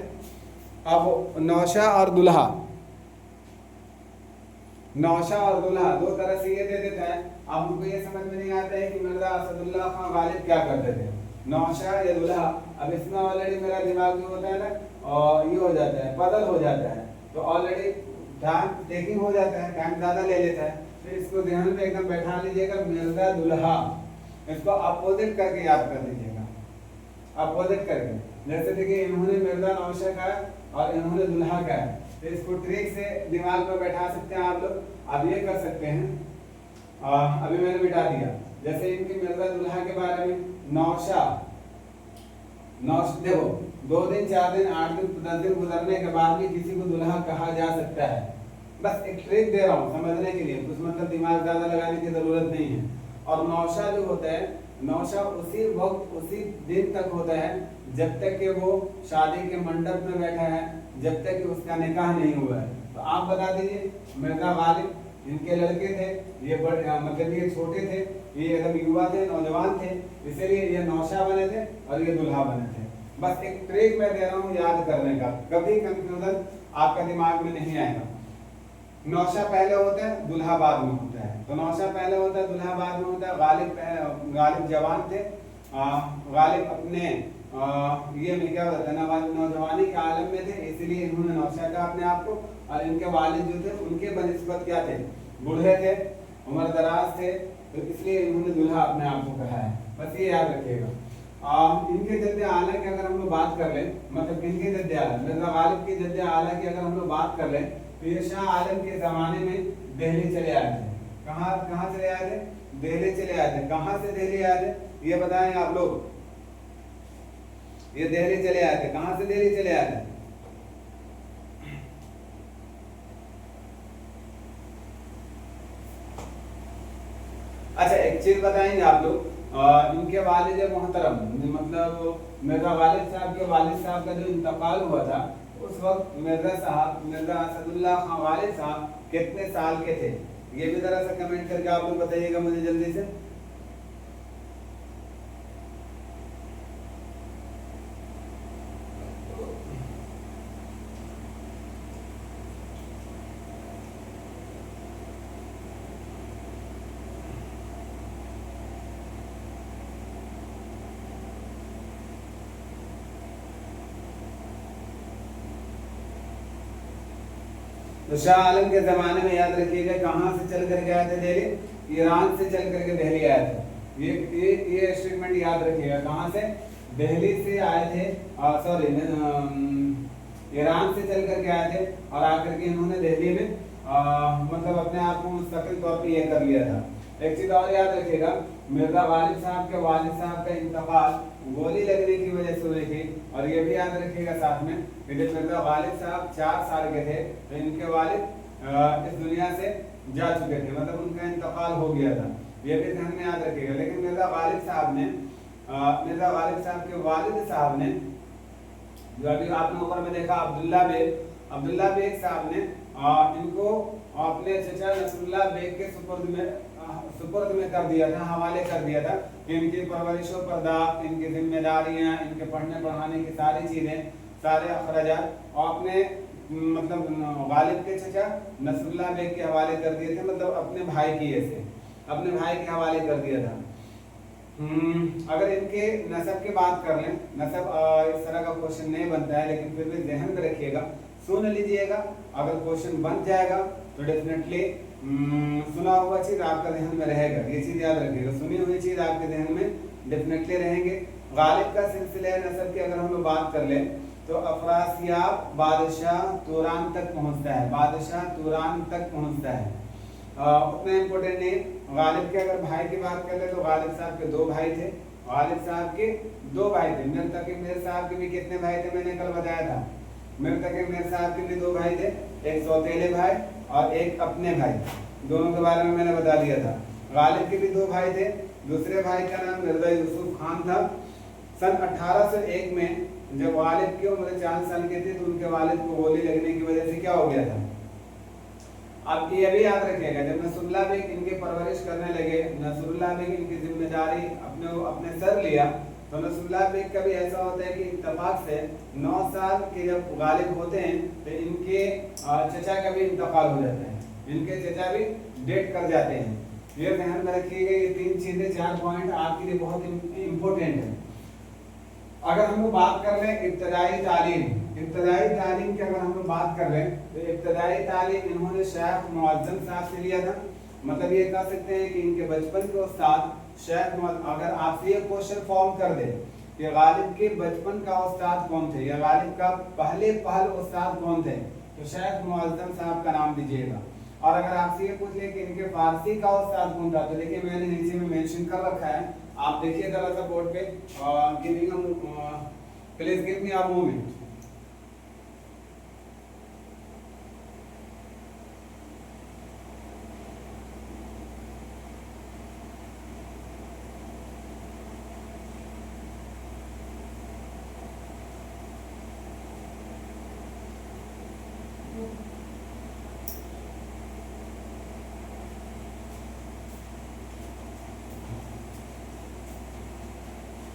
अब नौशा और दुल्हा, नौशा और दुल्हा दो तरह से ये दे देता है। अब हमको ये समझ में नहीं आता है कि मिर्जा असदुल्ला खान गालिब क्या करते थे, नौशा या दुल्हा। अब इसमें ऑलरेडी मेरा दिमाग जो होता है ना, और ये हो जाता है, बदल हो जाता है, तो ऑलरेडी टाइम टेकिंग हो जाता है, टाइम ज्यादा ले लेता है। फिर इसको ध्यान में एकदम बैठा लीजिएगा, मिर्जा दुल्हा, इसको अपोजिट करके याद कर लीजिएगा, अपोजिट करके। जैसे देखिए इन्होंने मिर्जा नौशा का और इन्होंने दुल्हा का है, तो इसको ट्रिक से दिमाग में बैठा सकते हैं आप लोग। अब ये कर सकते हैं, अभी मैंने बिठा दिया, जैसे इनके मिर्जा दुल्हा के बारे में, नौशा, देखो 2 दिन 4 दिन 8 दिन 10 दिन गुजरने के बाद भी किसी को दुल्हा कहा जा सकता है। बस एक ट्रिक दे रहा हूँ समझने के लिए, कुछ मतलब दिमाग ज्यादा लगाने की जरूरत नहीं है। और नौशा जो होता है, नौशा उसी वक्त उसी दिन तक होता है जब तक कि वो शादी के मंडप में बैठा है, जब तक कि उसका निकाह नहीं हुआ है। तो आप बता दीजिए, मिर्जा गालिब इनके लड़के थे, ये बड़े मतलब ये छोटे थे, ये एकदम युवा थे, नौजवान थे, इसीलिए ये नौशा बने थे और ये दुल्हा बने थे। बस एक ट्रिक मैं दे रहा हूँ याद करने का, कभी कंफ्यूजन आपका दिमाग में नहीं आएगा। नौशा पहले होता है, दुल्हा बाद में होता है। तो नौशा पहले होता है, दुल्हा बाद में होता है। गालिब जवान थे, गालिब अपने ये में क्या होता है, नौजवानी के आलम में थे, इसलिए इन्होंने नौशा कहा अपने आप को। और इनके वालिद जो थे उनके बनिस्बत क्या थे, बूढ़े थे, उम्र दराज थे, तो इसलिए इन्होंने दुल्हा अपने आप को कहा है। बस ये याद रखिएगा। इनके जद्दे आला की अगर हम लोग बात कर लें, मतलब इनके जद्दे आला, मिर्जा गालिब के जद्दे आला की अगर हम लोग बात कर लें, तो ये शाह आलम के जमाने में दिल्ली चले आए थे। कहाँ चले आए थे? दिल्ली चले आए थे। कहाँ से दिल्ली आए थे ये बताएं आप लोग। ये दिल्ली चले आए थे, कहाँ से दिल्ली चले आए थे? अच्छा एक चीज बताएंगे आप लोग, इनके वालिद मोहतरम, मतलब मिर्जा गालिब साहब के वालिद साहब का जो इंतकाल हुआ था, उस वक्त मिर्जा असदुल्ला खान वालिद साहब कितने साल के थे? ये भी जरा सा कमेंट करके आप लोग बताइएगा मुझे जल्दी से। तो शाह आलम के जमाने में याद रखिएगा कहाँ से चल करके आए थे दिल्ली? ईरान से चल करके दिल्ली आए थे। ये स्टेटमेंट याद रखिएगा, कहाँ से? दिल्ली से आए थे, सॉरी ईरान से चल करके आए थे और आकर के इन्होंने दिल्ली में मतलब अपने आप को मुस्तकिल तौर पे ये कर लिया था। एक चीज और याद रखिएगा, मिर्जा गालिब साहब के वालिद साहब का इंतकाल गोली लगने की वजह से हुई थी। और ये भी याद रखिएगा साथ में कि जब मिर्जा गालिब साहब 4 साल के थे तो इनके वालिद इस दुनिया से जा चुके थे, मतलब उनका इंतकाल हो गया था। ये भी ध्यान में याद रखिएगा। लेकिन मिर्जा गालिब साहब ने, मिर्जा गालिब साहब के वालिद साहब ने, जो अभी आपने ऊपर में देखा अब्दुल्ला बेग साहब ने इनको अपने चचा नसरुल्लाह बेग के सुपुर्द में कर दिया था, हवाले कर दिया था कि इनकी परवरिश और पर्दात, इनकी जिम्मेदारियां, इनके पढ़ने पढ़ाने की सारी चीजें, सारे अखराजात और अपने मतलब गालिब के चचा नसरुल्लाह बेग के हवाले कर दिए थे, मतलब अपने भाई के हवाले कर दिया था। अगर इनके नसब की बात कर लें, नसब इस तरह का क्वेश्चन नहीं बनता है, लेकिन फिर भी ध्यान में रखिएगा, सुन लीजिएगा। अगर क्वेश्चन बन जाएगा तो डेफिनेटली सुना हुआ चीज आपका ध्यान में रहेगा, ये चीज याद रखिएगा, सुनी हुई चीज आपके ध्यान में डेफिनेटली रहेंगे। गालिब का सिलसिला नसब की अगर हम लोग बात कर लें तो अफरासियाब बादशाह तुरान तक पहुंचता है, बादशाह तुरान तक पहुंचता है। उतना इम्पोर्टेंट नहीं। गालिब के अगर भाई की बात कर ले तो गालिब साहब के 2 भाई थे, गालिब साहब के 2 भाई थे। मिर्तकिब मीर साहब के भी कितने भाई थे, मैंने कल बताया था। मिर्तकिब मीर साहब के भी 2 भाई थे, एक सौतेले भाई और एक अपने भाई, दोनों के बारे में मैंने बता दिया था। गालिब के भी 2 भाई थे, दूसरे भाई का नाम मिर्जा यूसुफ खान था। सन 1801 में जब गालिब की उम्र 4 साल के थे तो उनके वालिद को गोली लगने की वजह से क्या हो गया था। अब ये भी याद रखिएगा, जब नसरुल्लाह बेग इनकी परवरिश करने लगे, नसरुल्लाह बेग इनकी जिम्मेदारी अपने सर लिया, तो नसरुल्लाह बेग का भी ऐसा होता है कि इत्तेफाक से 9 साल के जब गालिब होते हैं तो इनके चचा का भी इंतकाल हो जाता है, इनके चचा भी डेट कर जाते हैं। ये ध्यान में रखिएगा, ये 3 चीजें 4 पॉइंट आपके लिए बहुत इंपॉर्टेंट है। अगर हम लोग बात कर लें इब्तदाई तालीम की अगर हम लोग बात कर लें तो इब्तदाई तालीम इन्होंने शेख मुअज्जम साहब से लिया था। मतलब ये कह सकते हैं कि इनके बचपन के उस्ताद शेख अगर आपसे ये क्वेश्चन फॉर्म कर दे कि गालिब के बचपन का उस्ताद कौन थे या गालिब का पहल उस्ताद कौन थे, तो शेख मुअज्जम साहब का नाम दीजिएगा। और अगर आपसे ये पूछ ले कि इनके फारसी का उस्ताद कौन था, तो देखिए मैंने नीचे में मेंशन कर रखा है, आप देखिए जरा सा बोर्ड पे। Please give me a moment.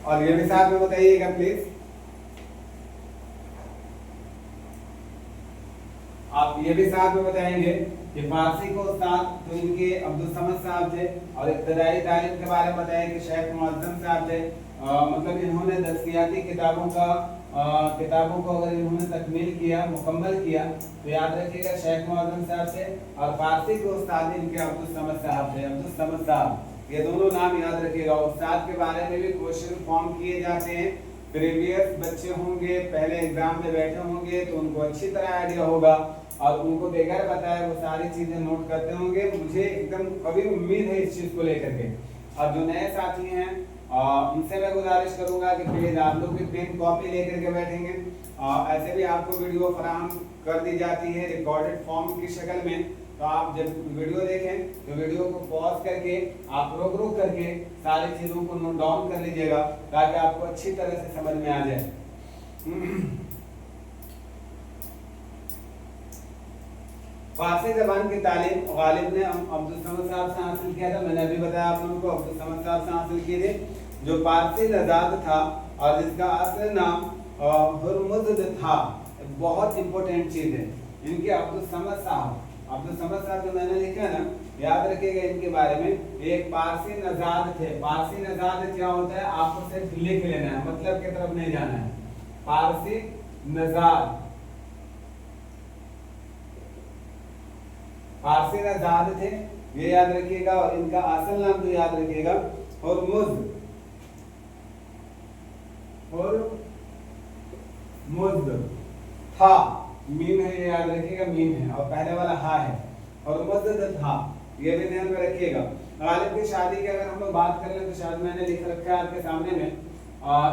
और ये भी साथ में बताइएगा प्लीज। आप ये भी साथ में बताएंगे कि फारसी को उस्ताद तो इनके अब्दुल समद साहब थे और इब्तदाई तालीम के बारे में बताया कि शेख मुअज्जम साहब थे। मतलब इन्होंने दरसियाती किताबों को अगर इन्होंने तकमील किया, मुकम्मल किया, तो याद रखिएगा शेख मुअज्जम साहब थे। और फारसी के उस्ताद इनके अब्दुल समद साहब थे, अब्दुल समद साहब, ये दोनों नाम याद रखिएगा। उस्ताद के बारे में भी क्वेश्चन फॉर्म किए जाते हैं। प्रीवियस बच्चे होंगे, पहले एग्जाम में बैठे होंगे तो उनको अच्छी तरह आइडिया होगा और उनको बगैर बताए वो सारी चीजें नोट करते होंगे। मुझे एकदम कभी उम्मीद है इस चीज को लेकर के। और जो नए साथी हैं उनसे मैं गुजारिश करूंगा कि प्लीज आप लोग भी पेन कॉपी लेकर के बैठेंगे। ऐसे भी आपको वीडियो फराहम कर दी जाती है रिकॉर्डेड फॉर्म की शक्ल में, तो आप जब वीडियो देखें तो वीडियो को पॉज करके आप रोक करके सारी चीजों को नोट डाउन कर लीजिएगा ताकि आपको अच्छी तरह से समझ में आ जाए। फारसी जबान की तालीम गालिब ने अब्दुल समद साहब से हासिल किया था। मैंने अभी बताया आप लोगों को, अब्दुल समद साहब से हासिल किए थे, जो पारसी नजाद था और जिसका असली नाम हुरमुज़द था। बहुत इंपॉर्टेंट चीज है इनके अब्दुल समद साहब जो मैंने लिखा ना, याद रखिएगा इनके बारे में। एक पारसी नजाद थे। पारसी नजाद क्या होता है, आपको सिर्फ लिख लेना है, मतलब की तरफ नहीं जाना है। पारसी नजाद थे, ये याद रखिएगा। और इनका असल नाम तो याद रखिएगा हुरमुज़द था। मीम है, ये याद रखिएगा, मीम है और पहले वाला हा है। और हुरमुज़द था, ये भी ध्यान में रखिएगा। गालिब की शादी की अगर हम लोग बात कर लें तो शायद मैंने लिख रखा है आपके सामने में।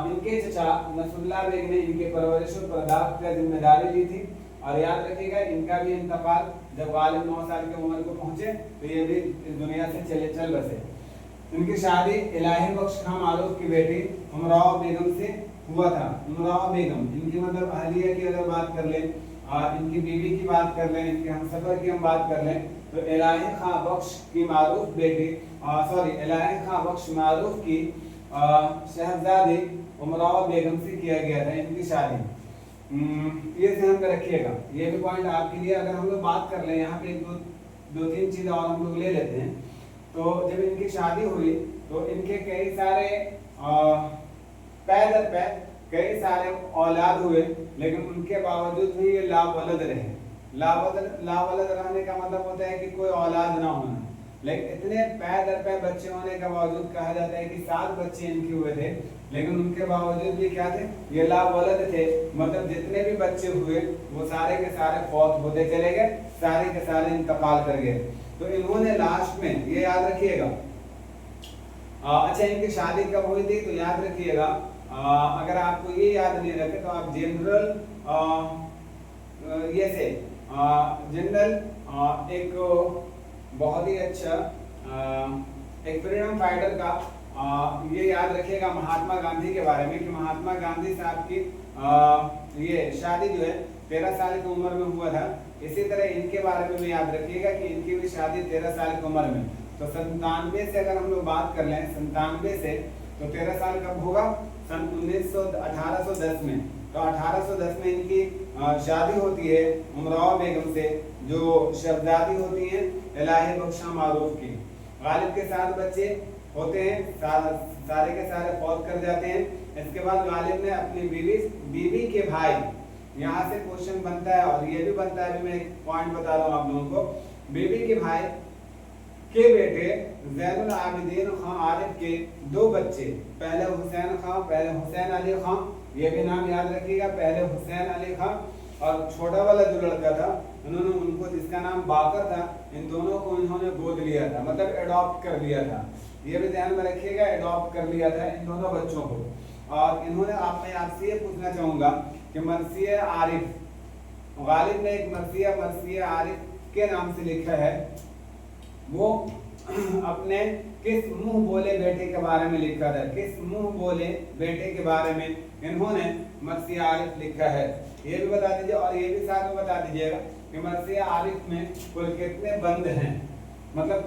इनके चचा नसरुल्लाह बेग ने इनके परवरिश और पर्दात की जिम्मेदारी ली थी। और याद रखिएगा इनका भी इंतकाल जब गालिब 9 साल की उम्र को पहुंचे तो ये भी इस दुनिया से चल बसे। इनकी शादी इलाही बख्श खां मारूफ की बेटी उमराव बेगम से हुआ था। उमराव बेगम इनकी मतलब अहलिया की अगर बात कर लें, इनकी बीवी की बात कर लें, इनके हमसफर की हम बात कर लें, तो इलाही खां बख्श की मारूफ बेटी इलाही खां बख्श मारूफ की शहजादी उमराव बेगम से किया गया था इनकी शादी। ये ध्यान में रखिएगा, ये भी पॉइंट आपके लिए। अगर हम लोग बात कर लें यहाँ पे दो तीन चीजें और हम लोग ले लेते हैं। तो जब इनकी शादी हुई तो इनके कई सारे कई सारे औलाद हुए, लेकिन उनके बावजूद भी ये लावलद रहे। लावलद रहने का मतलब होता है कि कोई औलाद ना होना। लेकिन इतने पै बच्चे होने के बावजूद कहा जाता है कि 7 बच्चे इनके हुए थे, लेकिन उनके बावजूद भी क्या थे, ये लावलद थे। मतलब जितने भी बच्चे हुए वो सारे के सारे फौत होते चले गए, सारे के सारे इंतकाल कर गए। तो इन्होंने लास्ट में, ये याद रखिएगा, अच्छा, इनकी शादी कब हुई थी? तो याद रखिएगा, अगर आपको ये याद नहीं रखे तो आप जनरल ये से जनरल एक बहुत ही अच्छा एक फ्रीडम फाइटर का ये याद रखिएगा महात्मा गांधी के बारे में कि महात्मा गांधी साहब की ये शादी जो है 13 साल की उम्र में हुआ था। इसी तरह इनके बारे में भी याद रखिएगा कि इनकी भी शादी 13 साल की उम्र में। तो 97 से अगर हम लोग बात कर लें 97 से, तो 13 साल कब होगा? सन 1810 में। तो 1810 में इनकी शादी होती है उमराव बेगम से, जो शहजादी होती हैं इलाही बख्शा मारूफ की। गालिब के 7 बच्चे होते हैं, सारे के सारे फौत कर जाते हैं। इसके बाद गालिब ने अपनी बीवी के भाई, यहाँ से क्वेश्चन बनता है और ये भी बनता है, अभी मैं एक पॉइंट बता रहा हूँ आप लोगों को। बीवी के भाई के बेटे ज़ैनुल आबिदीन खां आरिफ के 2 बच्चे, पहले हुसैन खां, पहले हुसैन अली खां, ये भी नाम याद रखिएगा, पहले हुसैन अली खां, और छोटा वाला जो लड़का था उन्होंने उनको जिसका नाम बाकर था, इन दोनों को इन्होंने गोद लिया था, मतलब एडॉप्ट कर लिया था। ये भी ध्यान में रखिएगा, एडॉप्ट कर लिया था इन दोनों बच्चों को। और इन्होंने आपसे ये पूछना चाहूंगा कि मरसिया आरिफ, गालिब ने एक मरसिया आरिफ के नाम से लिखा है, वो अपने किस मुंह बोले बेटे के बारे में लिखा था? किस मुंह बोले बेटे के बारे में इन्होंने मरसिया आरिफ लिखा है? ये भी बता दीजिए, और ये भी साथ में बता दीजिएगा कि मरसिया आरिफ में कुल कितने बंद हैं, मतलब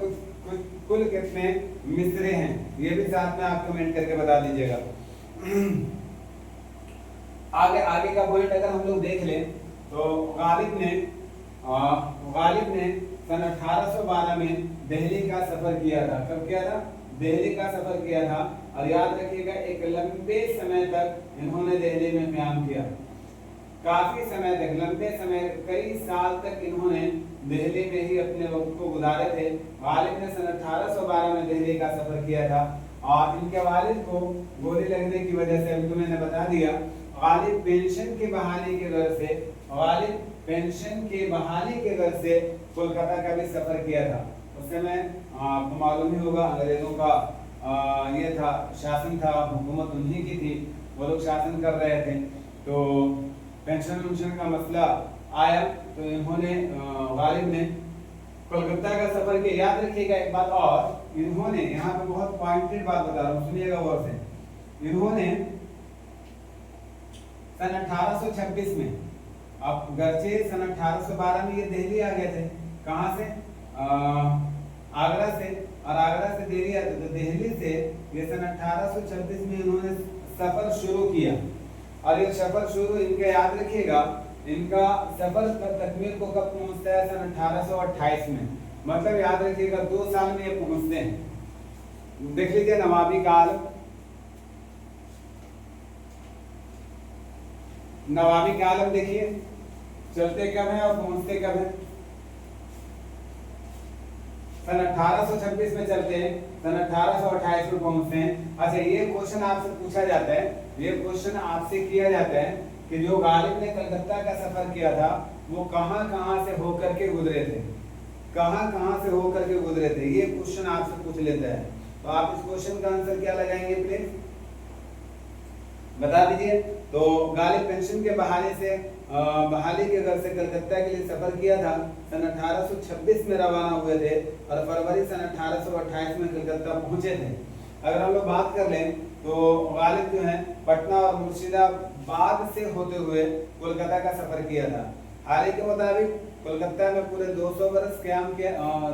कुल कितने मिसरे हैं, ये भी साथ में आप कमेंट करके बता दीजिएगा। आगे का पॉइंट अगर हम लोग देख लें तो गालिब ने सन 1812 में दिल्ली का सफर किया था। कब किया था? दिल्ली का सफर किया था। और याद रखिएगा एक लंबे समय तक इन्होंने दिल्ली में क़याम किया, काफी समय तक, लंबे समय, कई साल तक इन्होंने दिल्ली में ही अपने वक्त को गुजारे थे। गालिब ने सन 1812 में दिल्ली का सफर किया था और इनके वालिद को गोली लगने की वजह से, अभी तो मैंने बता दिया, गालिब पेंशन की बहाली के घर से कोलकाता का भी सफर किया था। उस समय आपको मालूम ही होगा अंग्रेजों का ये था, शासन था, हुकूमत उन्हीं की थी, वो लोग शासन कर रहे थे। तो पेंशन का मसला आया तो इन्होंने गालिब ने कोलकाता का सफर किया। याद रखिएगा एक बात और, इन्होंने यहाँ पे बहुत पॉइंटेड बात बता रहा हूँ, सुनिएगा गौर से। इन्होंने सन 1826 में, अब गर्चे सन 1812 में ये दिल्ली आ गए थे, कहाँ से? आगरा से, और आगरा से दिल्ली आते, तो दिल्ली से ये सन 1826 में इन्होंने सफर शुरू किया। और ये सफर शुरू, इनका याद रखिएगा, इनका सफर तकमील को कब पहुंचता है? सन 1828 में, मतलब याद रखिएगा 2 साल में ये पहुंचते हैं। देख लीजिए नवाबी काल, नवाबी काल हम देखिए, चलते कब है और पहुंचते कब है? सन 1826 में चलते हैं, सन 1828 में पहुंचते हैं। अच्छा, ये क्वेश्चन आपसे पूछा जाता है, ये क्वेश्चन आपसे किया जाता है कि जो गालिब ने कलकत्ता का सफर किया था वो कहां से होकर के गुजरे थे, कहां से होकर के गुजरे थे, ये क्वेश्चन आपसे पूछ लेता है। तो आप इस क्वेश्चन का आंसर क्या लगाएंगे प्लीज बता दीजिए। तो गालिब पेंशन के बहाली के घर से कलकत्ता के लिए सफर किया था, सन 1826 में रवाना हुए थे और फरवरी सन 1828 में कलकत्ता पहुंचे थे। अगर हम लोग बात कर लें तो गालिब जो है पटना और मुर्शिदाबाद से होते हुए कोलकाता का सफर किया था। हाल ही के मुताबिक कोलकाता में पूरे 200 बरस क़याम किया,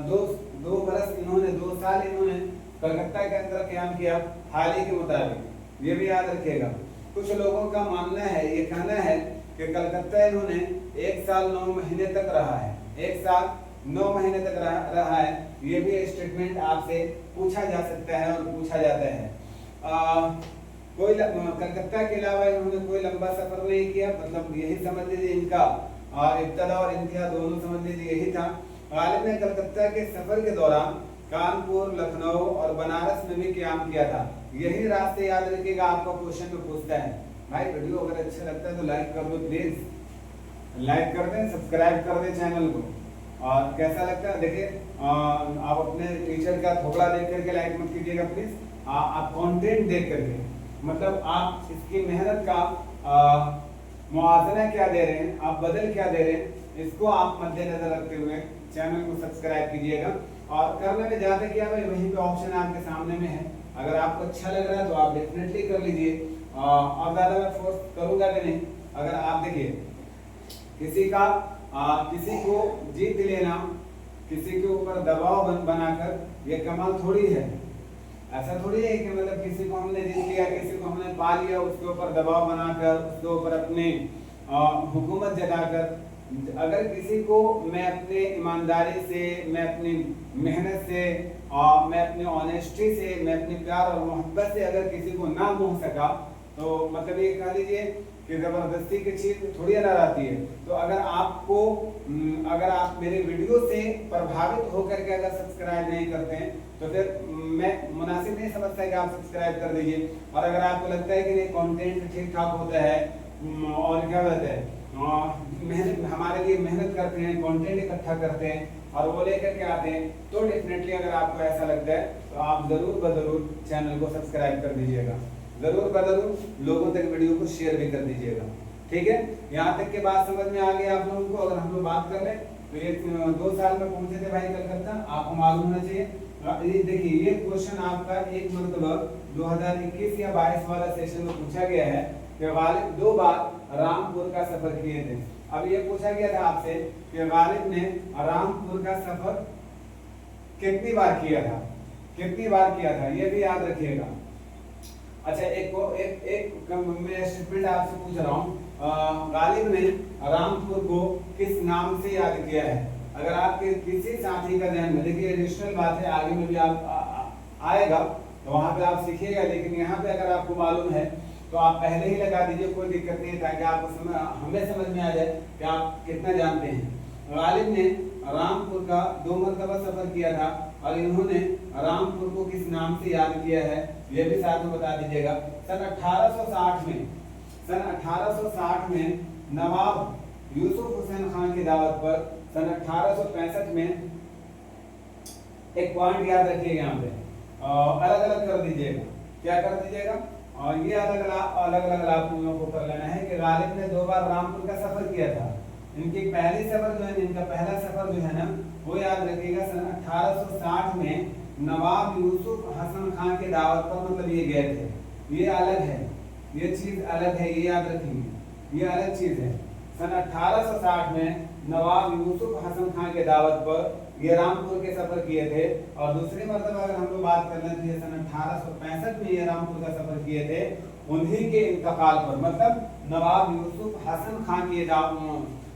2 बरस इन्होंने, 2 साल इन्होंने कलकत्ता के अंदर क़याम किया हाल ही के मुताबिक, ये भी याद रखिएगा। कुछ लोगों का मानना है, ये कहना है कि कलकत्ता इन्होंने 1 साल 9 महीने तक रहा है, 1 साल 9 महीने तक रहा है। ये भी स्टेटमेंट आपसे पूछा जा सकता है और पूछा जाता है। कोई कलकत्ता के अलावा इन्होंने कोई लंबा सफर नहीं किया, मतलब यही समझ लीजिए इनका इब्तदा और इंतहा दोनों समझ लीजिए यही था। गालिब ने कलकत्ता के सफर के दौरान कानपुर, लखनऊ और बनारस में भी क़याम किया था। यही रास्ते याद रखिएगा, आपका क्वेश्चन में पूछता है। भाई वीडियो अगर अच्छा लगता है तो लाइक कर दो प्लीज, लाइक कर दें, सब्सक्राइब कर दें चैनल को। और कैसा लगता है देखिए, आप अपने टीचर का थोबड़ा देख करके लाइक मत कीजिएगा प्लीज। आप कंटेंट देख करके, मतलब आप इसकी मेहनत का मुआवजा क्या दे रहे हैं, आप बदल क्या दे रहे हैं, इसको आप मद्देनजर रखते हुए चैनल को सब्सक्राइब कीजिएगा। और करने में ज़्यादा क्या भाई, वहीं पे ऑप्शन आपके सामने में है, अगर आपको अच्छा लग रहा है तो आप डेफिनेटली कर लीजिए। और ज़्यादा मैं फोर्स करूँगा भी नहीं। अगर आप देखिए किसी को जीत लेना, किसी के ऊपर दबाव बनाकर ये कमाल थोड़ी है। ऐसा थोड़ी है कि मतलब किसी को हमने जीत लिया, किसी को हमने पा लिया, उसके ऊपर दबाव बनाकर, उसके ऊपर अपनी हुकूमत जताकर। अगर किसी को मैं अपने ईमानदारी से, मैं अपनी मेहनत से, मैं अपनी ऑनेस्टी से, मैं अपनी प्यार और मोहब्बत से अगर किसी को ना मोह सका, तो मतलब ये कह लीजिए कि ज़बरदस्ती की चीज़ थोड़ी नजर आती है। तो अगर आप मेरे वीडियो से प्रभावित होकर के अगर सब्सक्राइब नहीं करते हैं तो फिर मैं मुनासिब नहीं समझता कि आप सब्सक्राइब कर दीजिए। और अगर आपको लगता है कि नहीं कंटेंट ठीक ठाक होता है और क्या कहते हैं मेहनत, हमारे लिए मेहनत करते हैं, कंटेंट इकट्ठा करते हैं और वो लेकर के आते हैं, तो डेफिनेटली अगर आपको ऐसा लगता है तो आप ज़रूर चैनल को सब्सक्राइब कर दीजिएगा, ज़रूर लोगों तक वीडियो को शेयर भी कर दीजिएगा। ठीक है, यहाँ तक के बात समझ में आ गई आप लोगों को। अगर हम लोग बात कर लें तो ये 2 साल में पहुंचे थे भाई कलकत्ता, आपको मालूम होना चाहिए। देखिए ये क्वेश्चन आपका एक मरतबा 2021 या 22 वाला सेशन में पूछा गया है कि गालिब 2 बार रामपुर का सफर किए थे। अब ये पूछा गया था आपसे कि गालिब ने रामपुर का सफर कितनी बार किया था, ये भी याद रखिएगा। अच्छा, एक मैं स्टेटमेंट आपसे पूछ रहा हूँ, गालिब ने रामपुर को किस नाम से याद किया है? अगर आपके किसी साथी का ध्यान में, देखिए एडिशनल बात है, आगे में भी आप आएगा तो वहाँ पे आप सीखिएगा, लेकिन यहाँ पे अगर आपको मालूम है तो आप पहले ही लगा दीजिए, कोई दिक्कत नहीं है, ताकि आपको हमें समझ में आ जाए कि आप कितना जानते हैं। गालिब ने रामपुर का 2 मरतबा सफर किया था और इन्होंने रामपुर को किस नाम से याद किया है, ये भी साथ में बता दीजिएगा। सन 1860 में नवाब यूसुफ हुसैन खान की दावत पर सन 1865 में, एक पॉइंट याद रखिएगा यहाँ पे, अलग अलग कर दीजिएगा, क्या कर दीजिएगा, और ये अलग अलग आप लोगों को कर लेना है कि गालिब ने 2 बार रामपुर का सफर किया था। इनकी पहली सफर जो है, इनका पहला सफर जो है ना, वो याद रखिएगा सन 1860 में नवाब यूसुफ हसन खान के दावत पर मतलब ये गए थे। ये अलग है, ये चीज अलग है, ये याद रखेंगे, ये अलग चीज है। सन 1860 में नवाब यूसुफ हसन खान के दावत पर ये रामपुर के सफर किए थे। और दूसरी मतलब अगर हम लोग बात कर लें तो ये सन 1865 में ये रामपुर का सफर किए थे। उन्हीं के इंतकाल पर, मतलब नवाब यूसुफ हसन खान की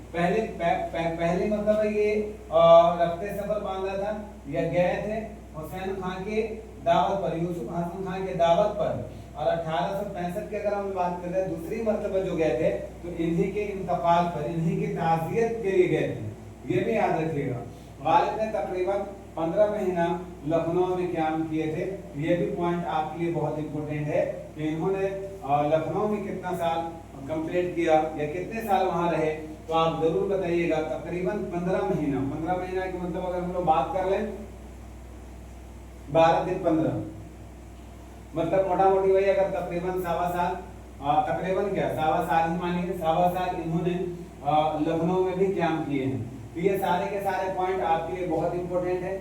पहले मतलब ये रफ्ते सफर बांधा था या गए थे हुसैन खान के दावत पर, यूसुफ हसन खान के दावत पर। और 1865 की अगर हम बात कर रहे हैं, दूसरी मरतबा जो गए थे तो इन्हीं के इंतकाल पर, इन्हीं की ताज़ियत के लिए गए थे, ये भी याद रखिएगा। गालिब ने तकरीबन 15 महीना लखनऊ में क़याम किए थे। ये भी पॉइंट आपके लिए बहुत इंपॉर्टेंट है कि इन्होंने लखनऊ में कितना साल कंप्लीट किया या कितने साल वहाँ रहे, तो आप जरूर बताइएगा। तकरीबन 15 महीना, 15 महीना की मतलब अगर हम लोग बात कर लें 12 दिन 15, मतलब मोटा मोटी वही, अगर तकरीबन 1.25 साल, तकरीबन क्या 1.25 साल ही मानिए, 1.25 साल इन्होंने लखनऊ में भी क़याम किए हैं। तो ये सारे के सारे पॉइंट आपके लिए बहुत इंपॉर्टेंट है।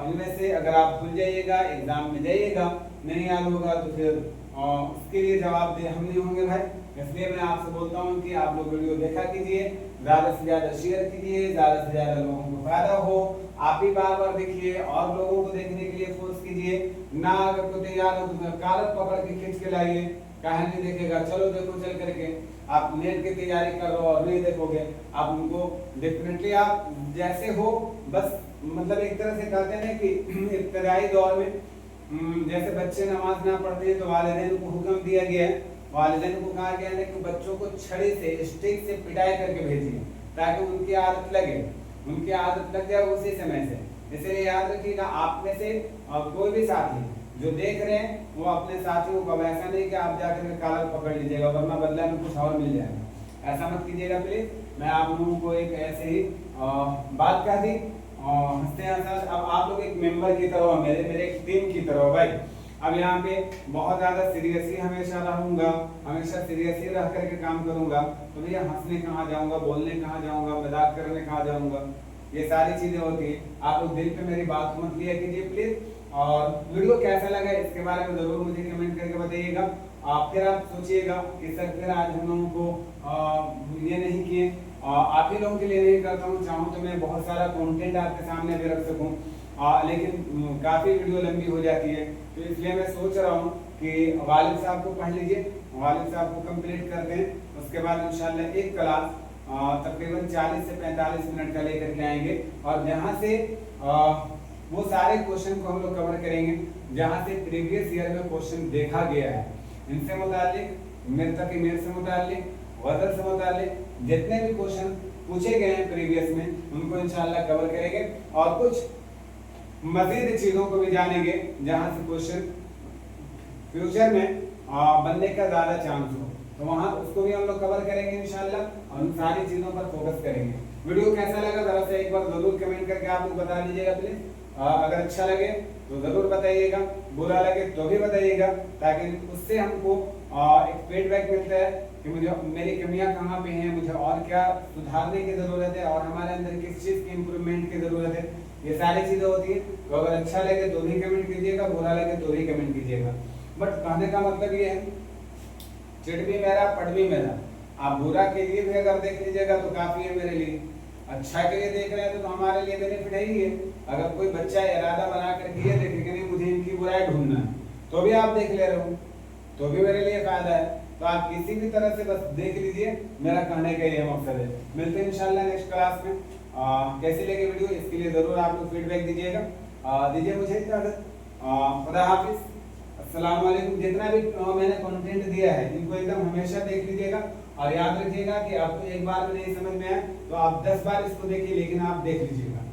इनमें से अगर आप भूल जाइएगा, एग्जाम में जाइएगा, नहीं याद होगा तो फिर उसके लिए जवाब दे हम नहीं होंगे भाई। इसलिए मैं आपसे बोलता हूँ कि आप लोग वीडियो देखा कीजिए, ज़्यादा से ज़्यादा शेयर कीजिए, ज़्यादा से ज़्यादा लोगों को फायदा हो। आप ही बार बार देखिए और लोगों को देखने के लिए फोर्स कीजिए ना। अगर कोई तैयार हो तो कागज पकड़ के खींच के लाइए, कहा नहीं देखेगा, चलो देखो चल करके। आप नेट की तैयारी कर रहे हो और नहीं देखोगे, आप उनको डेफिनेटली आप जैसे हो, बस मतलब एक तरह से कहते हैं कि इब्तदाई दौर में जैसे बच्चे नमाज ना पढ़ते हैं तो वालिदैन को हुक्म दिया गया है, वालिदैन को कहा गया है कि बच्चों को छड़ी से, स्टिक से पिटाई करके भेजिए ताकि उनकी आदत लगे, उनकी आदत लग जाए उसी समय से। इसलिए याद रखिएगा, आप में से कोई भी साथी जो देख रहे हैं वो अपने साथियों को, ऐसा नहीं कि आप जाकर कॉलर पकड़ लीजिएगा वरना बदला में कुछ और मिल जाएगा, ऐसा मत कीजिएगा प्लीज। मैं आप लोगों को एक ऐसे ही बात कह दी हंसते हंसते। अब आप लोग एक मेंबर की तरह, मेरे एक टीम की तरह भाई, अब यहाँ पे बहुत ज्यादा सीरियस ही हमेशा रहूंगा, हमेशा सीरियस ही रह करके काम करूंगा, तो भैया हंसने कहाँ जाऊंगा, बोलने कहाँ जाऊंगा, मजाक करने कहाँ जाऊंगा, ये सारी चीजें होती है। आप लोग दिल पे मेरी बात को मत लिया कीजिए प्लीज। और वीडियो कैसा लगा इसके बारे में जरूर मुझे कमेंट करके बताइएगा। फिर आप सोचिएगा कि सर फिर आज हम लोगों को ये नहीं किए, आप ही लोगों के लिए नहीं करता हूँ, चाहूँ तो मैं बहुत सारा कंटेंट आपके सामने भी रख सकूँ, लेकिन काफ़ी वीडियो लंबी हो जाती है, तो इसलिए मैं सोच रहा हूँ कि गालिब साहब को पढ़ लीजिए, गालिब साहब को कंप्लीट कर दें, उसके बाद इंशाल्लाह एक क्लास तकरीबन 40 से 45 मिनट का लेकर के आएंगे, और जहाँ से वो सारे क्वेश्चन को हम लोग कवर करेंगे जहाँ से प्रीवियस ईयर में क्वेश्चन देखा गया है, इनसे मुतालिक, मृतक ईमेल से मुतालिक, गजल से मुतालिक जितने भी क्वेश्चन पूछे गए हैं प्रीवियस में, उनको इंशाल्लाह कवर करेंगे, और कुछ मजीद चीजों को भी जानेंगे जहां से क्वेश्चन फ्यूचर में बनने का ज्यादा चांस हो, तो वहां उसको भी हम लोग कवर करेंगे इंशाल्लाह, और उन सारी चीजों पर फोकस करेंगे। वीडियो कैसा लगा जरा से एक बार जरूर कमेंट करके आप लोग बता दीजिएगा प्लीज। अगर अच्छा लगे तो जरूर बताइएगा, बुरा लगे तो भी बताइएगा, ताकि उससे हमको एक फीडबैक मिलता है कि मुझे मेरी कमियां कहाँ पे हैं, मुझे और क्या सुधारने की जरूरत है, और हमारे अंदर किस चीज की इंप्रूवमेंट की जरूरत है, ये सारी चीजें होती है। तो अगर अच्छा लगे तो भी कमेंट कीजिएगा, बुरा लगे तो भी कमेंट कीजिएगा। बट कहने का मतलब ये है, चिट भी मेरा पढ़ भी मेरा, आप बुरा के लिए भी अगर देख लीजिएगा तो काफी है मेरे लिए, अच्छा के लिए देख रहे हैं तो हमारे लिए बेनिफिट है ही है। अगर कोई बच्चा इरादा बना करके ये देखे कि नहीं मुझे इनकी बुराई ढूंढना है, तो भी आप देख ले रहे हो, तो भी मेरे लिए फायदा है। तो आप किसी भी तरह से बस देख लीजिए, मेरा कहने का ये मकसद है। मिलते हैं इंशाल्लाह नेक्स्ट क्लास में। कैसी लगी वीडियो इसके लिए जरूर आप लोग फीडबैक दीजिएगा। दीजिए मुझे इजाजत, खुदा हाफिज, अस्सलाम वालेकुम। जितना भी मैंने कंटेंट दिया है इनको एकदम हमेशा देख लीजिएगा, और याद रखिएगा कि आपको एक बार में नहीं समझ में आए तो आप 10 बार इसको देखिए, लेकिन आप देख लीजिएगा।